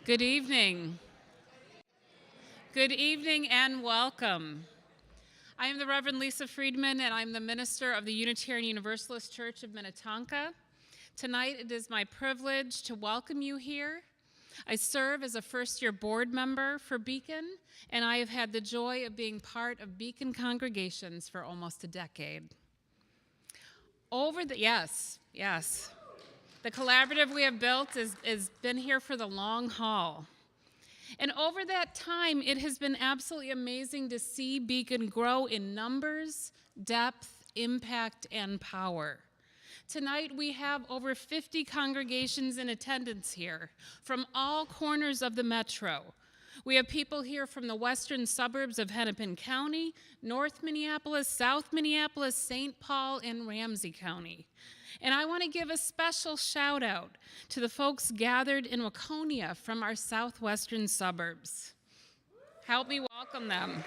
Good evening. Good evening and welcome. I am the Reverend Lisa Freedman, and I'm the minister of the Unitarian Universalist Church of Minnetonka. Tonight, it is my privilege to welcome you here. I serve as a first-year board member for Beacon, and I have had the joy of being part of Beacon congregations for almost a decade. Yes. The collaborative we have built has been here for the long haul. And over that time, it has been absolutely amazing to see Beacon grow in numbers, depth, impact, and power. Tonight, we have over 50 congregations in attendance here from all corners of the metro. We have people here from the western suburbs of Hennepin County, North Minneapolis, South Minneapolis, St. Paul, and Ramsey County. And I want to give a special shout out to the folks gathered in Waconia from our southwestern suburbs. Help me welcome them.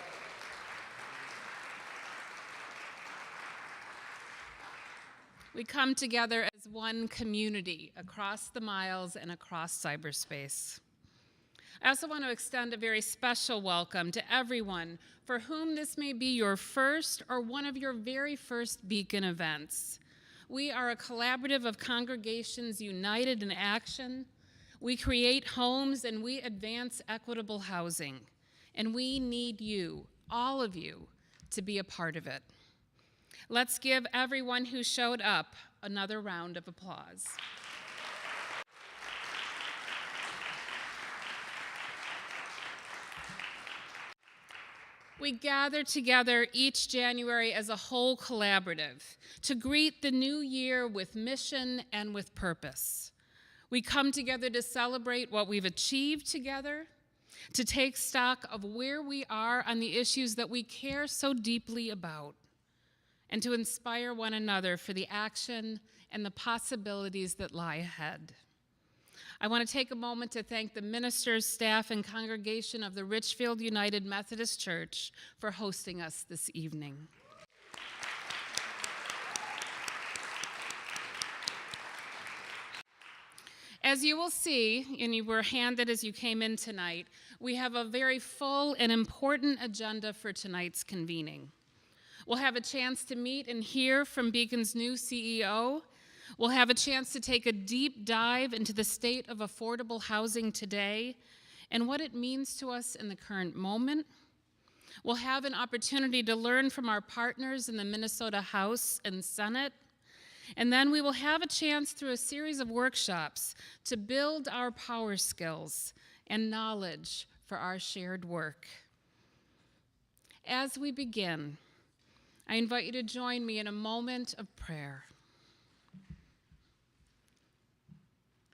We come together as one community across the miles and across cyberspace. I also want to extend a very special welcome to everyone for whom this may be your first or one of your very first Beacon events. We are a collaborative of congregations united in action. We create homes and we advance equitable housing. And we need you, all of you, to be a part of it. Let's give everyone who showed up another round of applause. We gather together each January as a whole collaborative to greet the new year with mission and with purpose. We come together to celebrate what we've achieved together, to take stock of where we are on the issues that we care so deeply about, and to inspire one another for the action and the possibilities that lie ahead. I want to take a moment to thank the ministers, staff, and congregation of the Richfield United Methodist Church for hosting us this evening. As you will see, and you were handed as you came in tonight, we have a very full and important agenda for tonight's convening. We'll have a chance to meet and hear from Beacon's new CEO. We'll have a chance to take a deep dive into the state of affordable housing today and what it means to us in the current moment. We'll have an opportunity to learn from our partners in the Minnesota House and Senate. And then we will have a chance through a series of workshops to build our power skills and knowledge for our shared work. As we begin, I invite you to join me in a moment of prayer.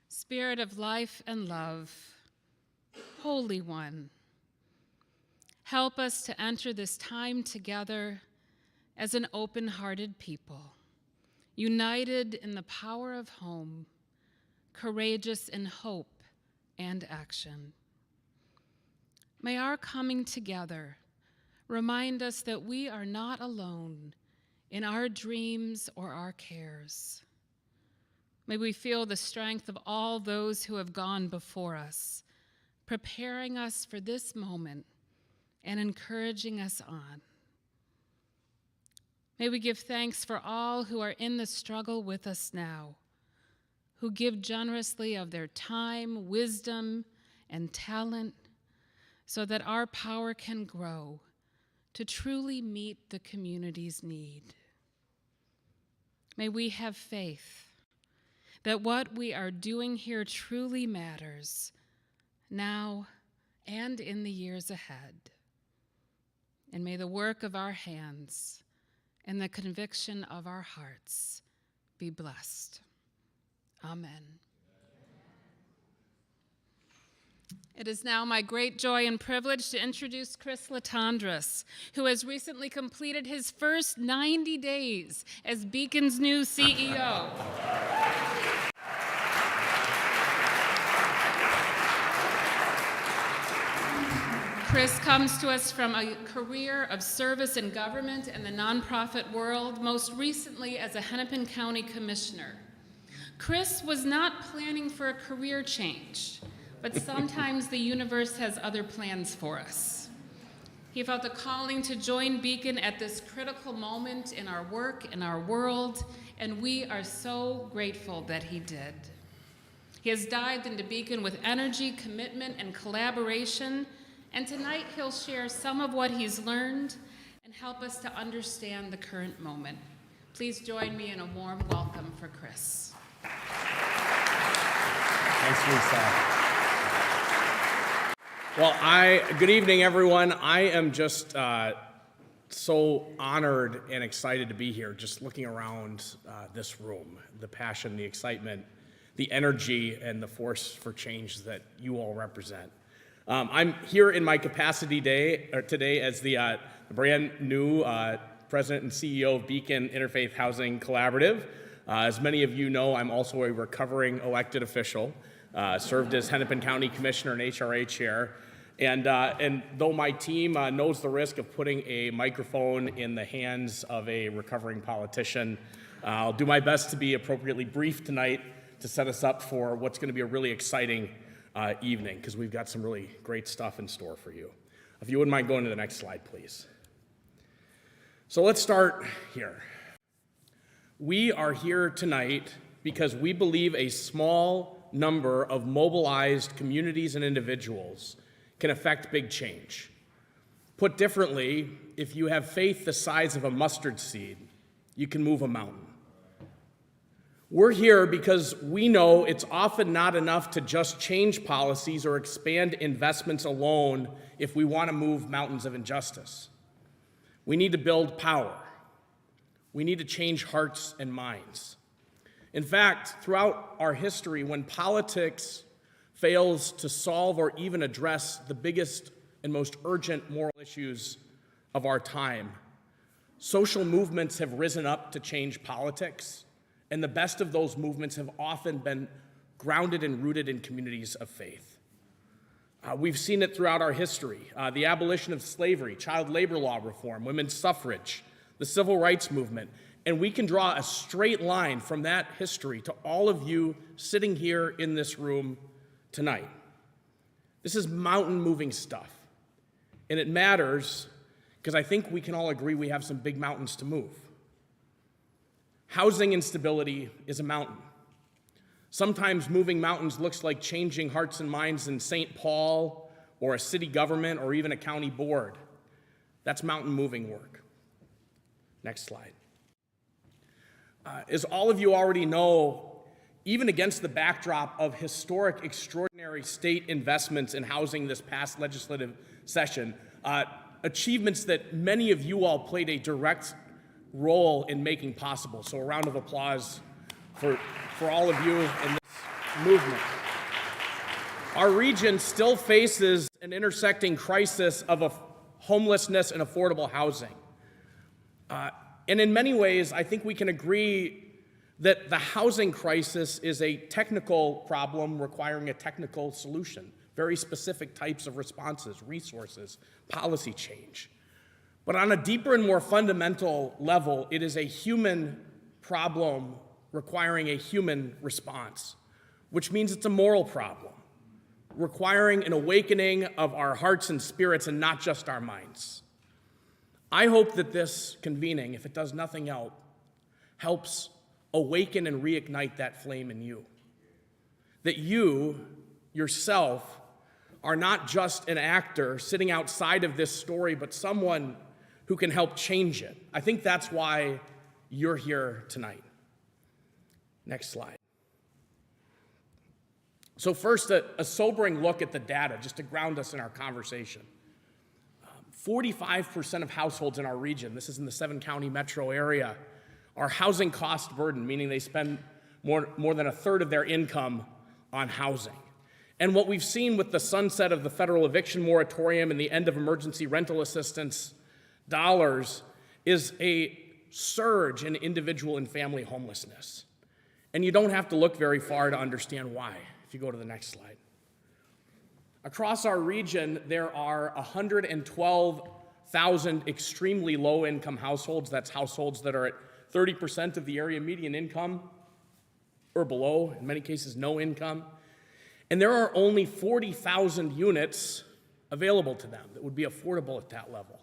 Spirit of life and love, Holy One, help us to enter this time together as an open-hearted people, united in the power of home, courageous in hope and action. May our coming together remind us that we are not alone in our dreams or our cares. May we feel the strength of all those who have gone before us, preparing us for this moment and encouraging us on. May we give thanks for all who are in the struggle with us now, who give generously of their time, wisdom, and talent so that our power can grow to truly meet the community's need. May we have faith that what we are doing here truly matters now and in the years ahead. And may the work of our hands and the conviction of our hearts be blessed. Amen. It is now my great joy and privilege to introduce LaTondresse, who has recently completed his first 90 days as Beacon's new CEO. Chris comes to us from a career of service in government and the nonprofit world, most recently as a Hennepin County Commissioner. Chris was not planning for a career change, but sometimes the universe has other plans for us. He felt a calling to join Beacon at this critical moment in our work, in our world, and we are so grateful that he did. He has dived into Beacon with energy, commitment, and collaboration, and tonight he'll share some of what he's learned and help us to understand the current moment. Please join me in a warm welcome for Chris. Thanks, Theresa. Well, good evening, everyone. I am just so honored and excited to be here, just looking around this room, the passion, the excitement, the energy, and the force for change that you all represent. I'm here in my capacity today as the brand new President and CEO of Beacon Interfaith Housing Collaborative. As many of you know, I'm also a recovering elected official, served as Hennepin County Commissioner and HRA Chair. And though my team knows the risk of putting a microphone in the hands of a recovering politician, I'll do my best to be appropriately brief tonight to set us up for what's going to be a really exciting evening, because we've got some really great stuff in store for you. If you wouldn't mind going to the next slide, please. So let's start here. We are here tonight because we believe a small number of mobilized communities and individuals can affect big change. Put differently, if you have faith the size of a mustard seed, you can move a mountain. We're here because we know it's often not enough to just change policies or expand investments alone if we want to move mountains of injustice. We need to build power. We need to change hearts and minds. In fact, throughout our history, when politics fails to solve or even address the biggest and most urgent moral issues of our time, social movements have risen up to change politics, and the best of those movements have often been grounded and rooted in communities of faith. We've seen it throughout our history. The abolition of slavery, child labor law reform, women's suffrage, the civil rights movement. And we can draw a straight line from that history to all of you sitting here in this room tonight. This is mountain-moving stuff. And it matters because I think we can all agree we have some big mountains to move. Housing instability is a mountain. Sometimes moving mountains looks like changing hearts and minds in St. Paul or a city government or even a county board. That's mountain moving work. Next slide. As all of you already know, even against the backdrop of historic, extraordinary state investments in housing this past legislative session, achievements that many of you all played a direct role in making possible. So a round of applause for all of you in this movement. Our region still faces an intersecting crisis of homelessness and affordable housing. And in many ways, I think we can agree that the housing crisis is a technical problem requiring a technical solution, very specific types of responses, resources, policy change. But on a deeper and more fundamental level, it is a human problem requiring a human response, which means it's a moral problem, requiring an awakening of our hearts and spirits and not just our minds. I hope that this convening, if it does nothing else, helps awaken and reignite that flame in you. That you, yourself, are not just an actor sitting outside of this story, but someone who can help change it. I think that's why you're here tonight. Next slide. So first, a sobering look at the data, just to ground us in our conversation. 45% of households in our region, this is in the 7-county metro area, are housing cost burdened, meaning they spend more than a third of their income on housing. And what we've seen with the sunset of the federal eviction moratorium and the end of emergency rental assistance dollars is a surge in individual and family homelessness. And you don't have to look very far to understand why, if you go to the next slide. Across our region, there are 112,000 extremely low-income households. That's households that are at 30% of the area median income or below, in many cases no income. And there are only 40,000 units available to them that would be affordable at that level.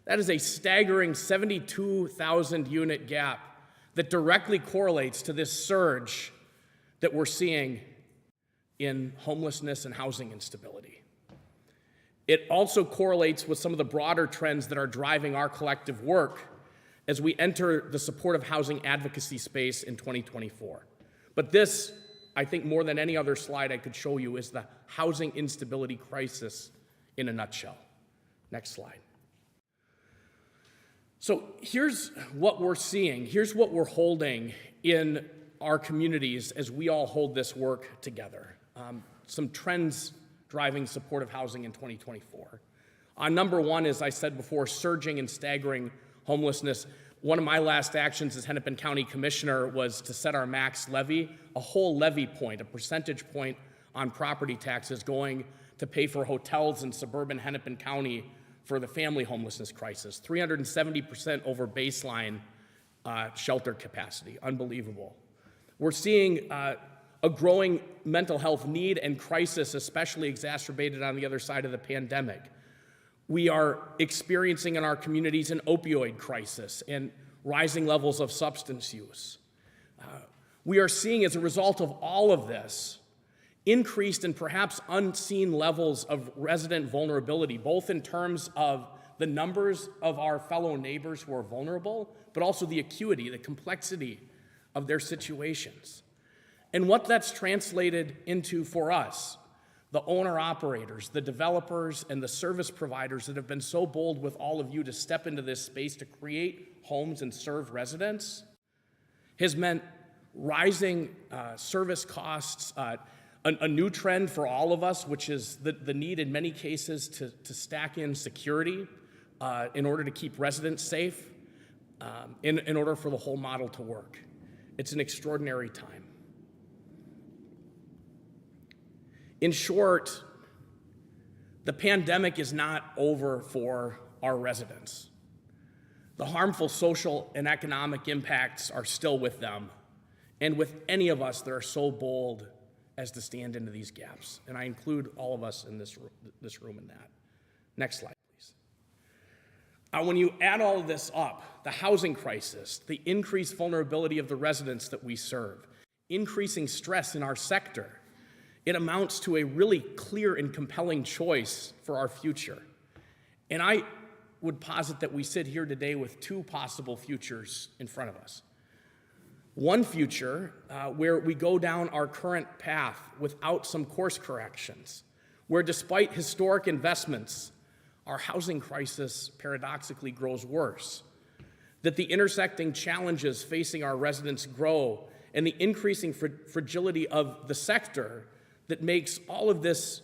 That is a staggering 72,000 unit gap that directly correlates to this surge that we're seeing in homelessness and housing instability. It also correlates with some of the broader trends that are driving our collective work as we enter the supportive housing advocacy space in 2024. But this, I think more than any other slide I could show you, is the housing instability crisis in a nutshell. Next slide. So here's what we're seeing. Here's what we're holding in our communities as we all hold this work together. Some trends driving supportive housing in 2024. Number one, as I said before, surging and staggering homelessness. One of my last actions as Hennepin County Commissioner was to set our max levy, a whole levy point, a percentage point on property taxes going to pay for hotels in suburban Hennepin County for the family homelessness crisis, 370% over baseline shelter capacity, unbelievable. We're seeing a growing mental health need and crisis, especially exacerbated on the other side of the pandemic. We are experiencing in our communities an opioid crisis and rising levels of substance use. We are seeing, as a result of all of this, increased and perhaps unseen levels of resident vulnerability, both in terms of the numbers of our fellow neighbors who are vulnerable, but also the acuity, the complexity of their situations. And what that's translated into for us, the owner-operators, the developers, and the service providers that have been so bold with all of you to step into this space to create homes and serve residents, has meant rising service costs, a new trend for all of us, which is the need in many cases to stack in security in order to keep residents safe, in order for the whole model to work. It's an extraordinary time. In short, the pandemic is not over for our residents. The harmful social and economic impacts are still with them, and with any of us that are so bold as to stand into these gaps. And I include all of us in this room in that. Next slide, please. When you add all of this up, the housing crisis, the increased vulnerability of the residents that we serve, increasing stress in our sector, it amounts to a really clear and compelling choice for our future. And I would posit that we sit here today with two possible futures in front of us. One future where we go down our current path without some course corrections, where despite historic investments, our housing crisis paradoxically grows worse, that the intersecting challenges facing our residents grow, and the increasing fragility of the sector that makes all of this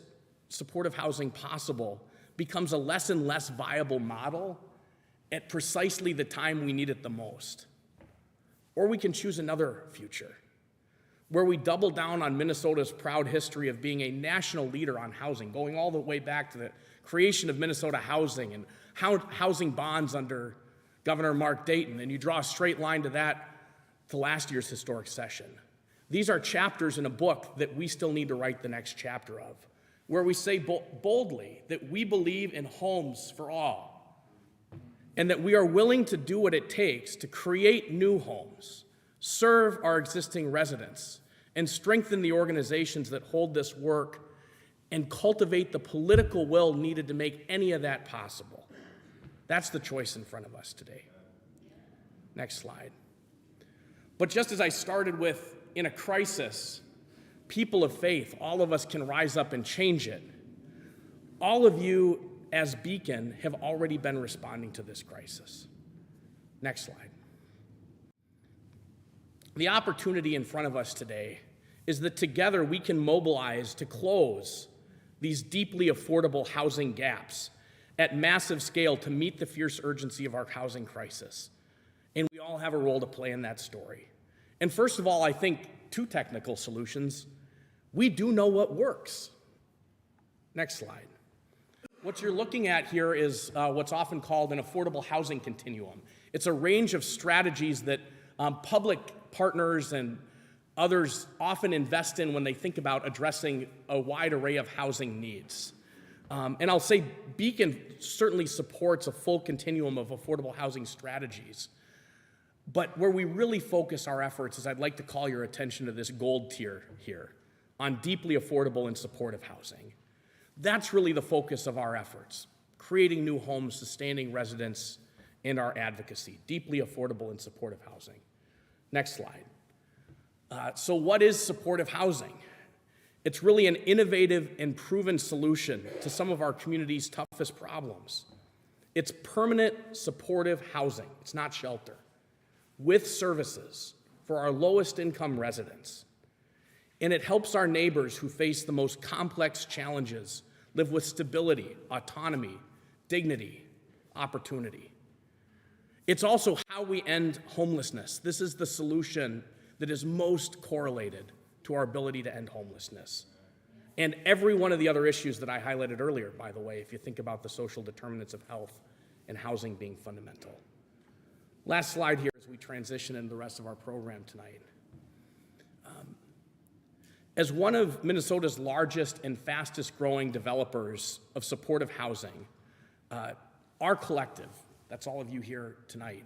supportive housing possible becomes a less and less viable model at precisely the time we need it the most. Or we can choose another future, where we double down on Minnesota's proud history of being a national leader on housing, going all the way back to the creation of Minnesota Housing and housing bonds under Governor Mark Dayton, and you draw a straight line to that to last year's historic session. These are chapters in a book that we still need to write the next chapter of, where we say boldly that we believe in homes for all, and that we are willing to do what it takes to create new homes, serve our existing residents, and strengthen the organizations that hold this work, and cultivate the political will needed to make any of that possible. That's the choice in front of us today. Next slide. But just as I started with, in a crisis, people of faith, all of us can rise up and change it. All of you, as Beacon, have already been responding to this crisis. Next slide. The opportunity in front of us today is that together we can mobilize to close these deeply affordable housing gaps at massive scale to meet the fierce urgency of our housing crisis. And we all have a role to play in that story. And first of all, I think two technical solutions. We do know what works. Next slide. What you're looking at here is what's often called an affordable housing continuum. It's a range of strategies that public partners and others often invest in when they think about addressing a wide array of housing needs. And I'll say Beacon certainly supports a full continuum of affordable housing strategies. But where we really focus our efforts is I'd like to call your attention to this gold tier here on deeply affordable and supportive housing. That's really the focus of our efforts, creating new homes, sustaining residents, and our advocacy, deeply affordable and supportive housing. Next slide. So what is supportive housing? It's really an innovative and proven solution to some of our community's toughest problems. It's permanent supportive housing, it's not shelter, with services for our lowest income residents. And it helps our neighbors who face the most complex challenges live with stability, autonomy, dignity, opportunity. It's also how we end homelessness. This is the solution that is most correlated to our ability to end homelessness. And every one of the other issues that I highlighted earlier, by the way, if you think about the social determinants of health and housing being fundamental. Last slide here as we transition into the rest of our program tonight. As one of Minnesota's largest and fastest growing developers of supportive housing, our collective, that's all of you here tonight,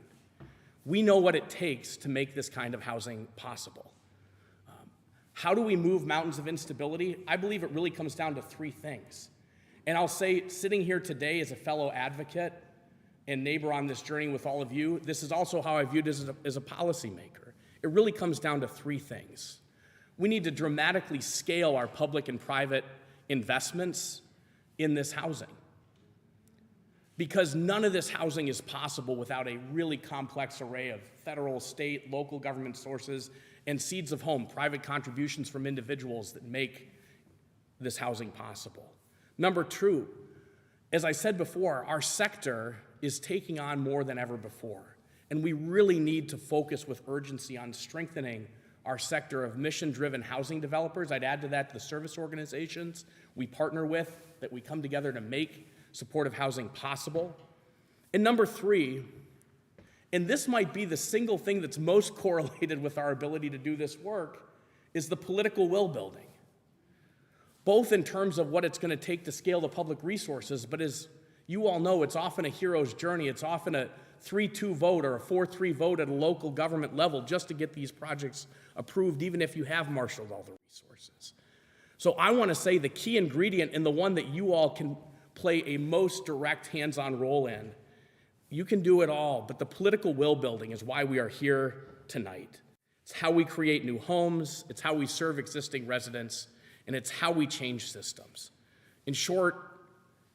we know what it takes to make this kind of housing possible. How do we move mountains of instability? I believe it really comes down to three things. And I'll say, sitting here today as a fellow advocate and neighbor on this journey with all of you, this is also how I viewed it as a policymaker. It really comes down to three things. We need to dramatically scale our public and private investments in this housing, because none of this housing is possible without a really complex array of federal, state, local government sources and seeds of home, private contributions from individuals that make this housing possible. Number two, as I said before, our sector is taking on more than ever before, and we really need to focus with urgency on strengthening our sector of mission-driven housing developers. I'd add to that the service organizations we partner with, that we come together to make supportive housing possible. And number three, and this might be the single thing that's most correlated with our ability to do this work, is the political will building. Both in terms of what it's going to take to scale the public resources, but as you all know, it's often a hero's journey. It's often a 3-2 vote or a 4-3 vote at a local government level just to get these projects approved, even if you have marshaled all the resources. So I want to say the key ingredient, and the one that you all can play a most direct hands-on role in, you can do it all, but the political will building is why we are here tonight. It's how we create new homes, it's how we serve existing residents, and it's how we change systems. In short,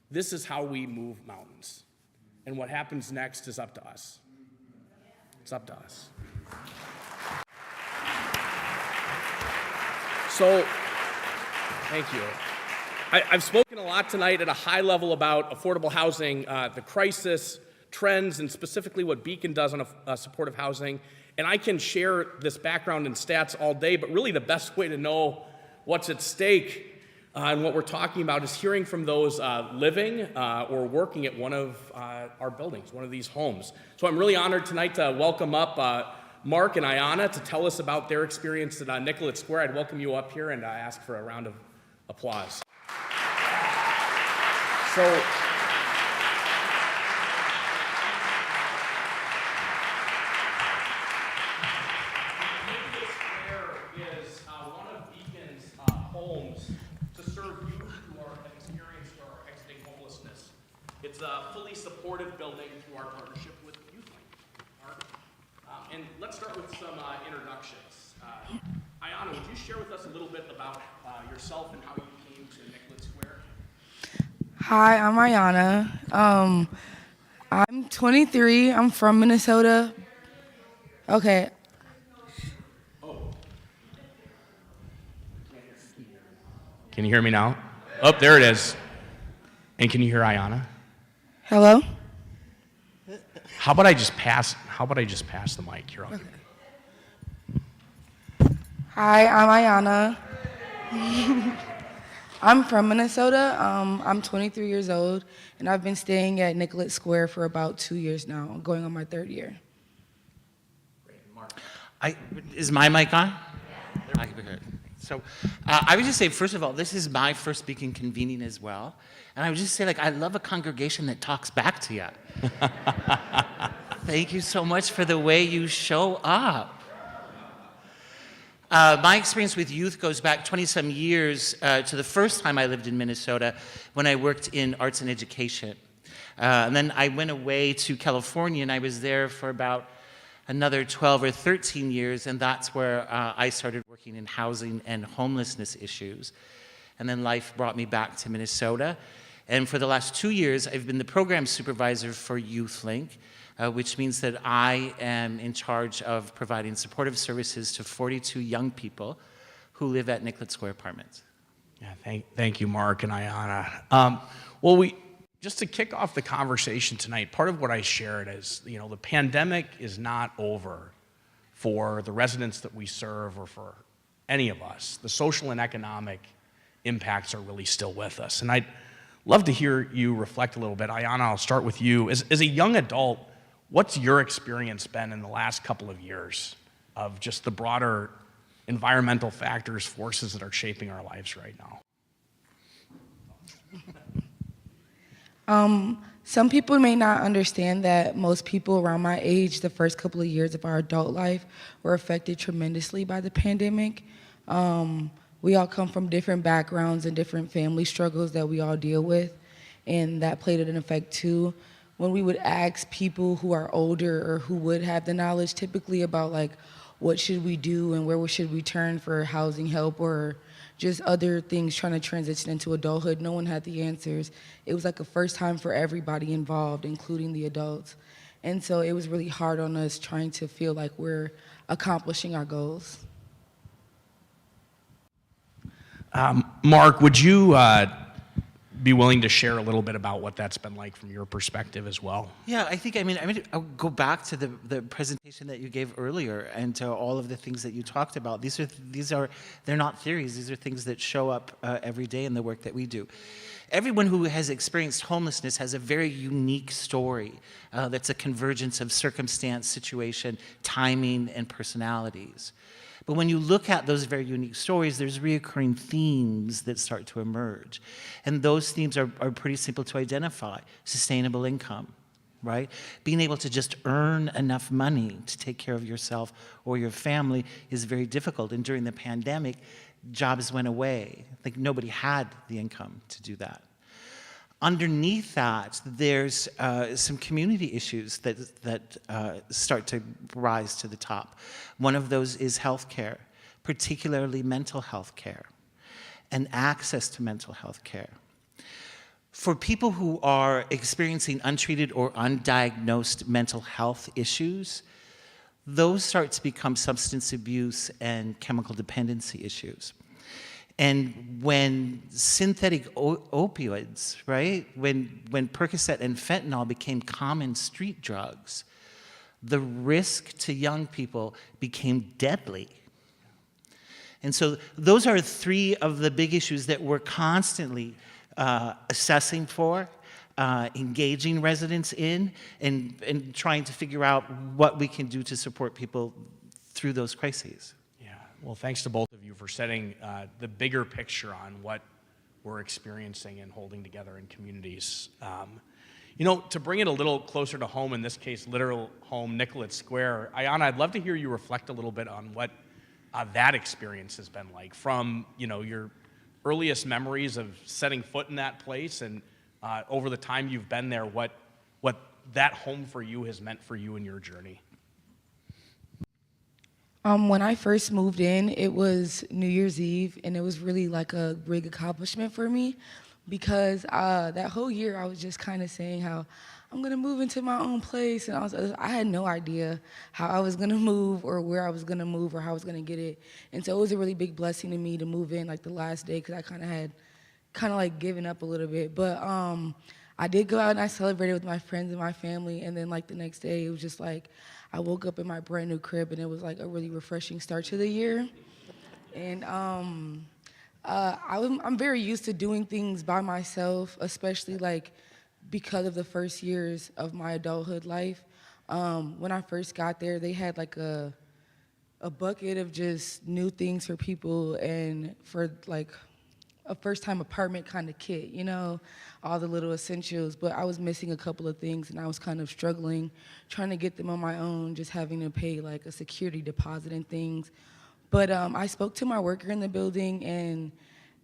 this is how we move mountains. And what happens next is up to us. It's up to us. So, thank you. I've spoken a lot tonight at a high level about affordable housing, the crisis, trends, and specifically what Beacon does on supportive housing. And I can share this background and stats all day, but really the best way to know what's at stake and what we're talking about is hearing from those living or working at one of our buildings, one of these homes. So I'm really honored tonight to welcome up Mark and Iona to tell us about their experience at Nicollet Square. I'd welcome you up here and ask for a round of applause. So, Nicollet Square is one of Beacon's homes to serve youth who are experienced or are exiting homelessness. It's a fully supported building through our partnership with Youth. And let's start with some introductions. Iona, would you share with us a little bit about yourself and how you came to Nicollet Square? Hi, I'm Iona. I'm 23. I'm from Minnesota. Okay. Oh. Can you hear me now? Oh, there it is. And can you hear Iona? Hello? How about I just pass the mic here? Okay. Hi, I'm Iona. I'm from Minnesota. I'm 23 years old, and I've been staying at Nicollet Square for about 2 years now, going on my third year. Is my mic on? I can be heard. So I would just say, first of all, this is my first Beacon convening as well. And I would just say, like, I love a congregation that talks back to you. Thank you so much for the way you show up. My experience with youth goes back 20-some years to the first time I lived in Minnesota when I worked in arts and education. And then I went away to California, and I was there for about another 12 or 13 years, and that's where I started working in housing and homelessness issues. And then life brought me back to Minnesota. And for the last 2 years, I've been the program supervisor for YouthLink, which means that I am in charge of providing supportive services to 42 young people who live at Nicollet Square Apartments. Yeah, thank you, Mark and Iona. Just to kick off the conversation tonight, part of what I shared is, the pandemic is not over for the residents that we serve or for any of us. The social and economic impacts are really still with us. And I'd love to hear you reflect a little bit. Iona, I'll start with you. As a young adult, what's your experience been in the last couple of years of just the broader environmental factors, forces that are shaping our lives right now? Some people may not understand that most people around my age, the first couple of years of our adult life, were affected tremendously by the pandemic. We all come from different backgrounds and different family struggles that we all deal with, and that played an effect too. When we would ask people who are older or who would have the knowledge typically about like what should we do and where should we turn for housing help or just other things trying to transition into adulthood, no one had the answers. It was like a first time for everybody involved, including the adults. And so it was really hard on us trying to feel like we're accomplishing our goals. Mark, would you be willing to share a little bit about what that's been like from your perspective as well? Yeah, I'll go back to the presentation that you gave earlier and to all of the things that you talked about. They're not theories. These are things that show up every day in the work that we do. Everyone who has experienced homelessness has a very unique story that's a convergence of circumstance, situation, timing, and personalities. But when you look at those very unique stories, there's reoccurring themes that start to emerge. And those themes are pretty simple to identify. Sustainable income, right? Being able to just earn enough money to take care of yourself or your family is very difficult. And during the pandemic, jobs went away. Like nobody had the income to do that. Underneath that, there's some community issues that start to rise to the top. One of those is healthcare, particularly mental health care, and access to mental health care. For people who are experiencing untreated or undiagnosed mental health issues, those start to become substance abuse and chemical dependency issues. And when synthetic opioids, right, when Percocet and fentanyl became common street drugs, the risk to young people became deadly. And so those are three of the big issues that we're constantly assessing for, engaging residents in, and trying to figure out what we can do to support people through those crises. Well, thanks to both of you for setting the bigger picture on what we're experiencing and holding together in communities. To bring it a little closer to home, in this case, literal home, Nicollet Square, Iona, I'd love to hear you reflect a little bit on what that experience has been like from, your earliest memories of setting foot in that place and over the time you've been there, what that home for you has meant for you in your journey. When I first moved in, it was New Year's Eve, and it was really like a big accomplishment for me because that whole year I was just kind of saying how I'm gonna move into my own place, and I had no idea how I was gonna move or where I was gonna move or how I was gonna get it. And so it was a really big blessing to me to move in like the last day because I had like given up a little bit. But I did go out and I celebrated with my friends and my family, and then like the next day it was just like I woke up in my brand new crib, and it was like a really refreshing start to the year. And I'm very used to doing things by myself, especially like because of the first years of my adulthood life. When I first got there, they had like a bucket of just new things for people and for like a first-time apartment kind of kit, you know, all the little essentials. But I was missing a couple of things, and I was kind of struggling trying to get them on my own, just having to pay like a security deposit and things. But I spoke to my worker in the building, and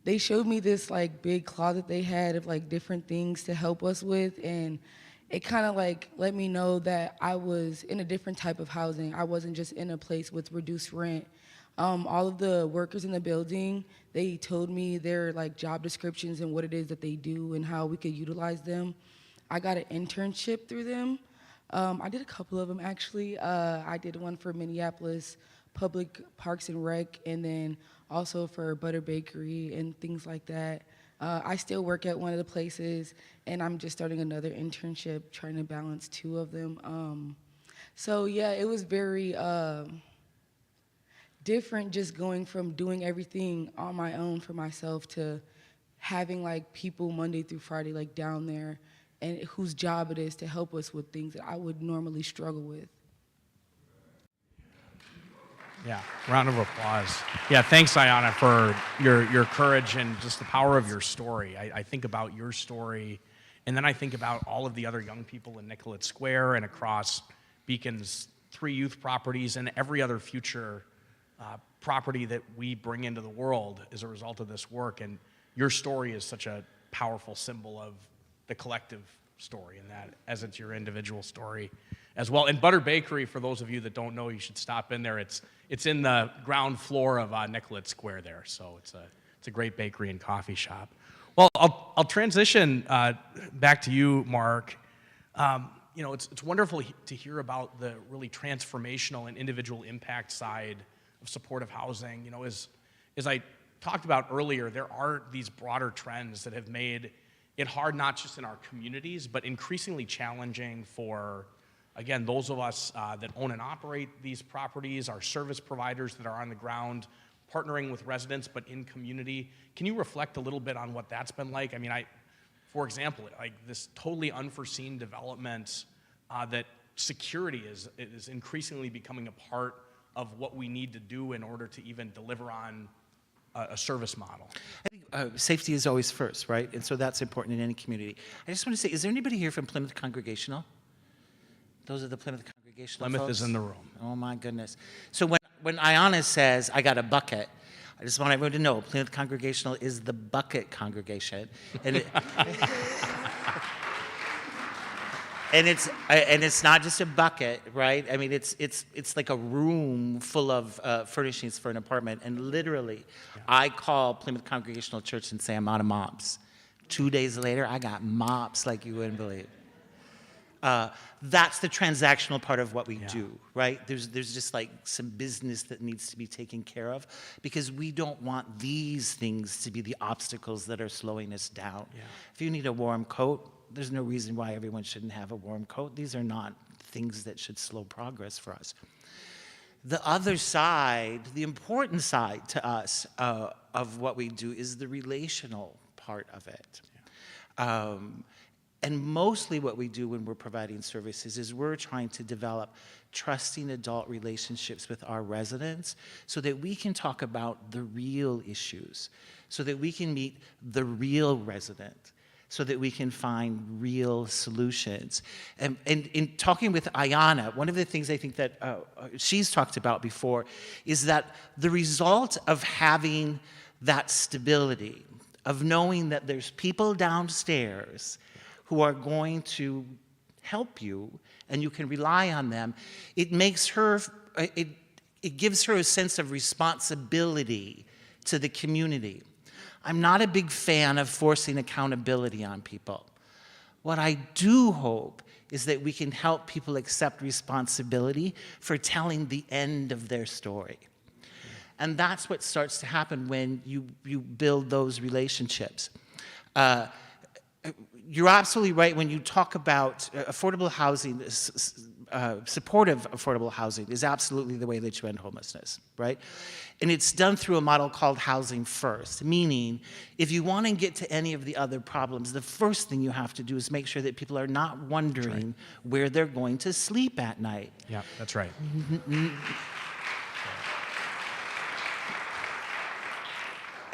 they showed me this like big closet they had of like different things to help us with, and it kind of like let me know that I was in a different type of housing. I wasn't just in a place with reduced rent. All of the workers in the building, they told me their like job descriptions and what it is that they do and how we could utilize them. I got an internship through them. I did a couple of them actually. I did one for Minneapolis Public Parks and Rec, and then also for Butter Bakery and things like that. I still work at one of the places, and I'm just starting another internship, trying to balance two of them. So yeah, it was very different just going from doing everything on my own for myself to having like people Monday through Friday like down there and whose job it is to help us with things that I would normally struggle with. Yeah, round of applause. Yeah, thanks, Iona, for your courage and just the power of your story. I think about your story, and then I think about all of the other young people in Nicollet Square and across Beacon's 3 youth properties and every other future property that we bring into the world as a result of this work. And your story is such a powerful symbol of the collective story, and that as it's your individual story as well. And Butter Bakery, for those of you that don't know, you should stop in there. It's in the ground floor of Nicollet Square there, so it's a great bakery and coffee shop. Well, I'll transition back to you, Mark. You know, it's wonderful to hear about the really transformational and individual impact side of supportive housing. You know, as I talked about earlier, there are these broader trends that have made it hard, not just in our communities, but increasingly challenging for, again, those of us that own and operate these properties, our service providers that are on the ground, partnering with residents, but in community. Can you reflect a little bit on what that's been like? I mean, for example, like this totally unforeseen development that security is increasingly becoming a part of what we need to do in order to even deliver on a service model. I think safety is always first, right? And so that's important in any community. I just want to say, is there anybody here from Plymouth Congregational? Those are the Plymouth Congregational Plymouth folks? is in the room. Oh my goodness. So when Iona says, I got a bucket, I just want everyone to know, Plymouth Congregational is the bucket congregation. And and it's not just a bucket, right? I mean, it's like a room full of furnishings for an apartment. And literally, I call Plymouth Congregational Church and say I'm out of mops. 2 days later, I got mops like you wouldn't believe. That's the transactional part of what we do, right? There's just like some business that needs to be taken care of because we don't want these things to be the obstacles that are slowing us down. Yeah. If you need a warm coat, there's no reason why everyone shouldn't have a warm coat. These are not things that should slow progress for us. The other side, the important side to us of what we do is the relational part of it. Yeah. And mostly what we do when we're providing services is we're trying to develop trusting adult relationships with our residents so that we can talk about the real issues, so that we can meet the real resident, so that we can find real solutions. And in talking with Iona, one of the things I think that she's talked about before is that the result of having that stability, of knowing that there's people downstairs who are going to help you and you can rely on them, it makes her, it gives her a sense of responsibility to the community. I'm not a big fan of forcing accountability on people. What I do hope is that we can help people accept responsibility for telling the end of their story. And that's what starts to happen when you build those relationships. You're absolutely right when you talk about affordable housing, supportive affordable housing is absolutely the way that you end homelessness, right? And it's done through a model called housing first, meaning if you want to get to any of the other problems, the first thing you have to do is make sure that people are not wondering where they're going to sleep at night. Yeah, that's right.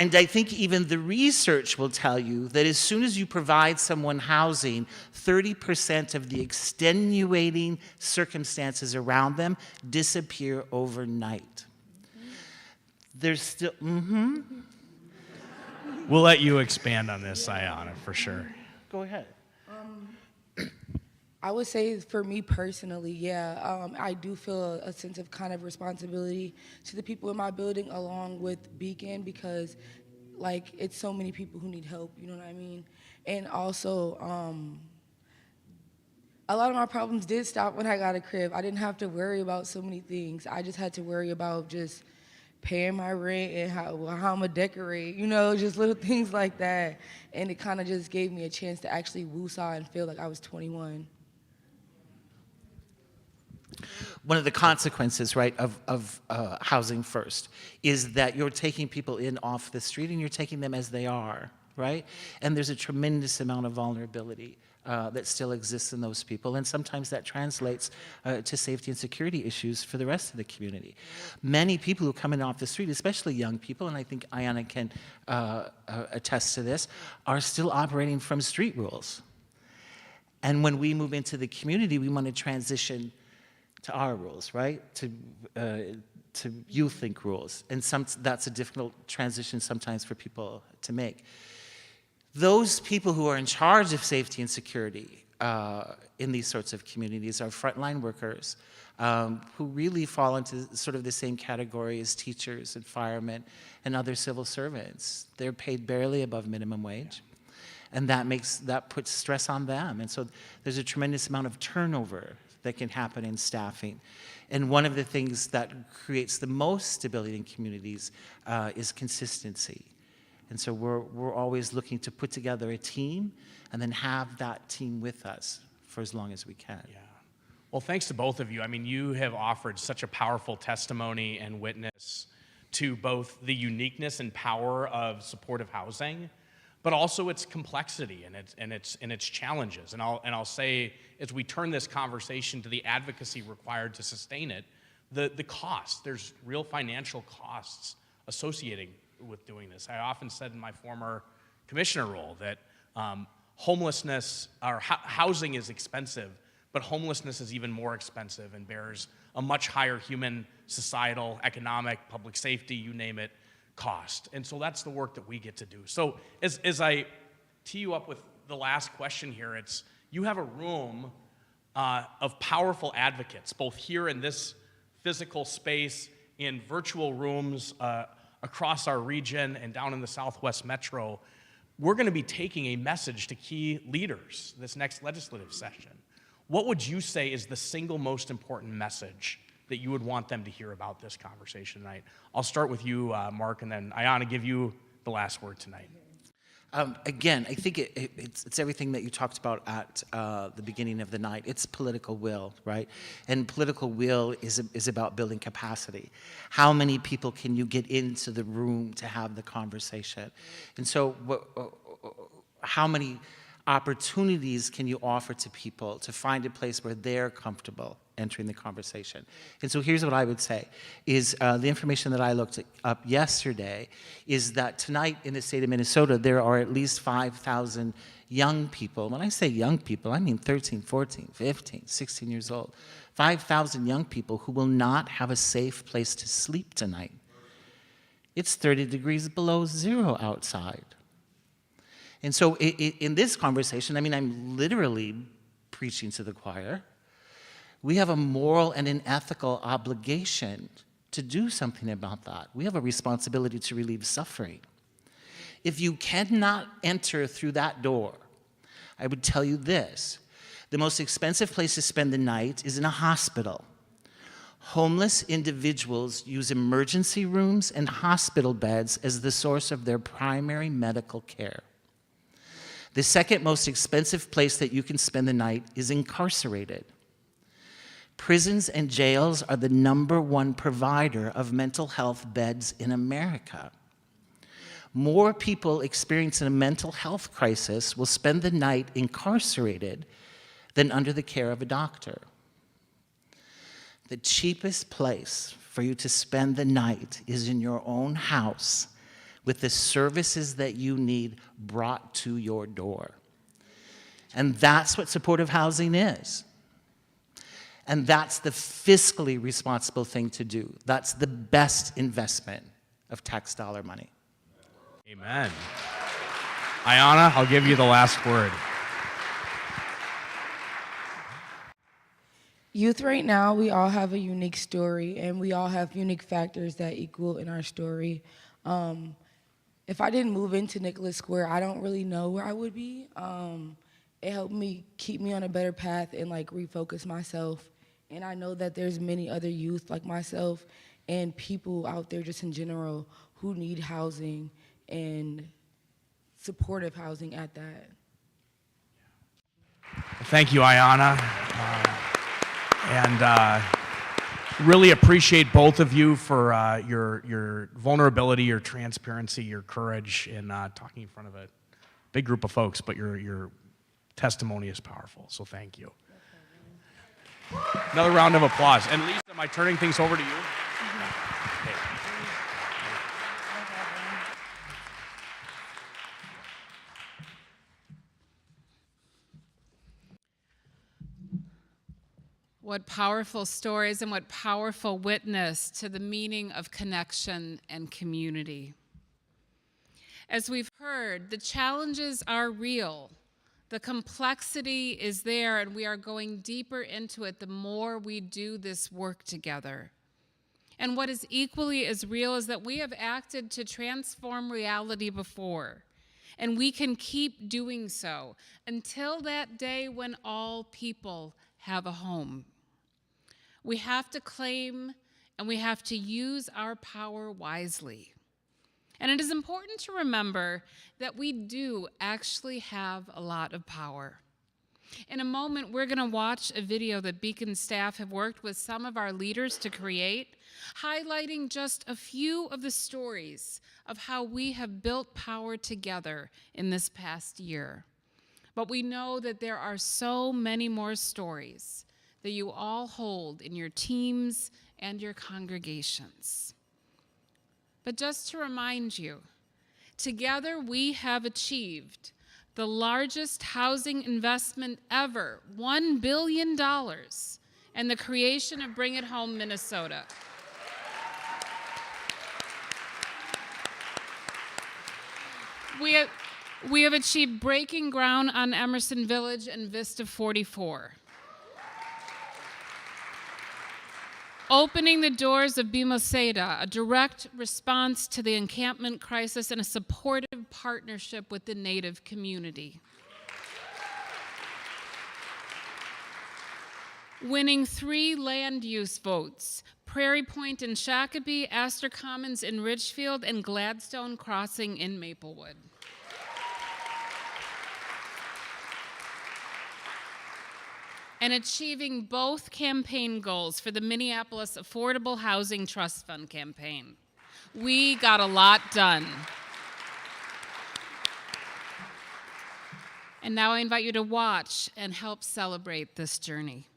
And I think even the research will tell you that as soon as you provide someone housing, 30% of the extenuating circumstances around them disappear overnight. There's still, We'll let you expand on this, Iona, for sure. Go ahead. I would say for me personally, yeah, I do feel a sense of kind of responsibility to the people in my building along with Beacon because, like, it's so many people who need help, you know what I mean? And also, a lot of my problems did stop when I got a crib. I didn't have to worry about so many things. I just had to worry about just paying my rent and how I'm gonna decorate, you know, just little things like that. And it kind of just gave me a chance to actually woosah and feel like I was 21. One of the consequences, right, of housing first is that you're taking people in off the street and you're taking them as they are, right? And there's a tremendous amount of vulnerability that still exists in those people, and sometimes that translates to safety and security issues for the rest of the community. Many people who come in off the street, especially young people, and I think Iona can attest to this, are still operating from street rules. And when we move into the community, we want to transition to our rules, right? To you think rules. And that's a difficult transition sometimes for people to make. Those people who are in charge of safety and security in these sorts of communities are frontline workers who really fall into sort of the same category as teachers and firemen and other civil servants. They're paid barely above minimum wage. And that puts stress on them. And so there's a tremendous amount of turnover that can happen in staffing. And one of the things that creates the most stability in communities is consistency. And so we're always looking to put together a team and then have that team with us for as long as we can. Yeah. Well, thanks to both of you. I mean, you have offered such a powerful testimony and witness to both the uniqueness and power of supportive housing, but also its complexity and its challenges. And I'll say, as we turn this conversation to the advocacy required to sustain it, the cost. There's real financial costs associated with doing this. I often said in my former commissioner role that homelessness or housing is expensive, but homelessness is even more expensive and bears a much higher human, societal, economic, public safety, you name it, cost. And so that's the work that we get to do. So as I tee you up with the last question here, it's you have a room of powerful advocates, both here in this physical space, in virtual rooms across our region and down in the Southwest Metro. We're going to be taking a message to key leaders this next legislative session. What would you say is the single most important message that you would want them to hear about this conversation tonight? I'll start with you, Mark, and then Iona, give you the last word tonight. Again, I think it's everything that you talked about at the beginning of the night. It's political will, right? And political will is about building capacity. How many people can you get into the room to have the conversation? And so how many opportunities can you offer to people to find a place where they're comfortable entering the conversation? And so here's what I would say, is the information that I looked up yesterday is that tonight in the state of Minnesota, there are at least 5,000 young people. When I say young people, I mean 13, 14, 15, 16 years old. 5,000 young people who will not have a safe place to sleep tonight. It's 30 degrees below zero outside. And so in this conversation, I mean, I'm literally preaching to the choir. We have a moral and an ethical obligation to do something about that. We have a responsibility to relieve suffering. If you cannot enter through that door, I would tell you this: the most expensive place to spend the night is in a hospital. Homeless individuals use emergency rooms and hospital beds as the source of their primary medical care. The second most expensive place that you can spend the night is incarcerated. Prisons and jails are the #1 provider of mental health beds in America. More people experiencing a mental health crisis will spend the night incarcerated than under the care of a doctor. The cheapest place for you to spend the night is in your own house with the services that you need brought to your door. And that's what supportive housing is. And that's the fiscally responsible thing to do. That's the best investment of tax dollar money. Amen. Iona, I'll give you the last word. Youth right now, we all have a unique story, and we all have unique factors that equal in our story. If I didn't move into Nicholas Square, I don't really know where I would be. It helped me keep me on a better path and like refocus myself. And I know that there's many other youth like myself and people out there just in general who need housing and supportive housing at that. Thank you, Iona. And really appreciate both of you for your vulnerability, your transparency, your courage in talking in front of a big group of folks, but your testimony is powerful, so thank you. Another round of applause. And Lisa, am I turning things over to you? Okay. What powerful stories and what powerful witness to the meaning of connection and community. As we've heard, the challenges are real. The complexity is there, and we are going deeper into it the more we do this work together. And what is equally as real is that we have acted to transform reality before, and we can keep doing so until that day when all people have a home. We have to claim and we have to use our power wisely. And it is important to remember that we do actually have a lot of power. In a moment, we're going to watch a video that Beacon staff have worked with some of our leaders to create, highlighting just a few of the stories of how we have built power together in this past year. But we know that there are so many more stories that you all hold in your teams and your congregations. But just to remind you, together we have achieved the largest housing investment ever, $1 billion, and the creation of Bring It Home, Minnesota. We have achieved breaking ground on Emerson Village and Vista 44. Opening the doors of Bimoseda, a direct response to the encampment crisis and a supportive partnership with the Native community. Winning 3 land use votes, Prairie Point in Shakopee, Astor Commons in Richfield, and Gladstone Crossing in Maplewood. And achieving both campaign goals for the Minneapolis Affordable Housing Trust Fund campaign. We got a lot done. And now I invite you to watch and help celebrate this journey.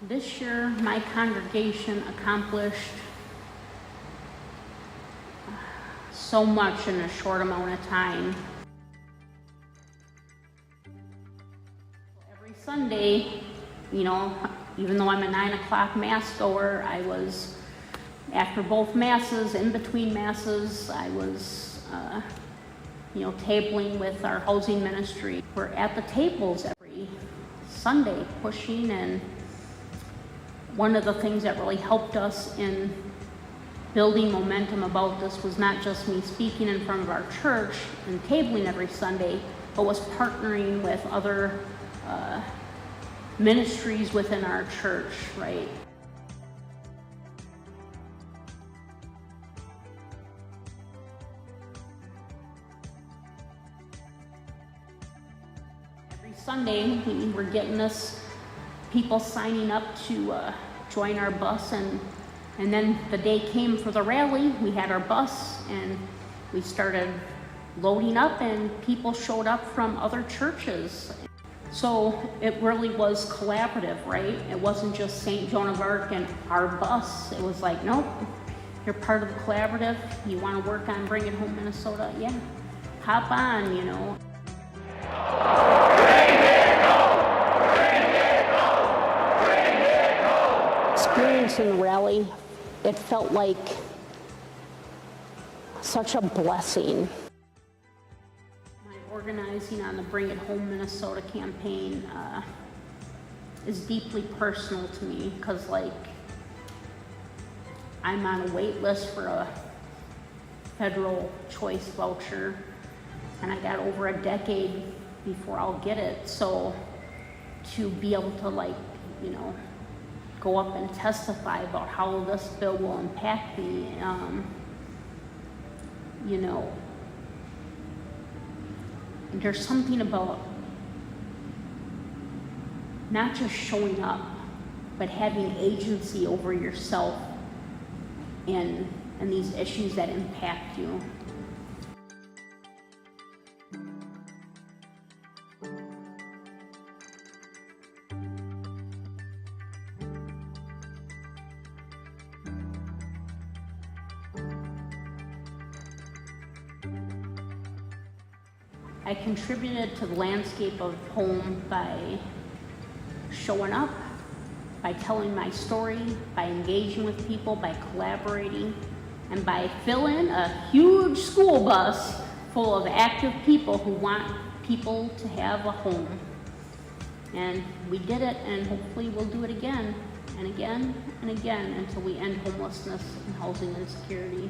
This year, my congregation accomplished so much in a short amount of time. Every Sunday, even though I'm a 9 o'clock mass goer, I was, after both masses, in between masses, I was, tabling with our housing ministry. We're at the tables every Sunday pushing, and one of the things that really helped us in building momentum about this was not just me speaking in front of our church and tabling every Sunday, but was partnering with other ministries within our church, right? Every Sunday, we were getting this people signing up to join our bus, and then the day came for the rally. We had our bus, and we started loading up, and people showed up from other churches. So it really was collaborative, right? It wasn't just St. Joan of Arc and our bus. It was like, nope, you're part of the collaborative. You want to work on bringing home Minnesota? Yeah, hop on, you know. Experiencing the rally, it felt like such a blessing. Organizing on the Bring It Home Minnesota campaign is deeply personal to me, because like I'm on a wait list for a federal choice voucher, and I got over a decade before I'll get it. So to be able to, like, you know, go up and testify about how this bill will impact me, you know, there's something about not just showing up, but having agency over yourself and these issues that impact you. I contributed to the landscape of home by showing up, by telling my story, by engaging with people, by collaborating, and by filling a huge school bus full of active people who want people to have a home. And we did it, and hopefully we'll do it again and again and again until we end homelessness and housing insecurity.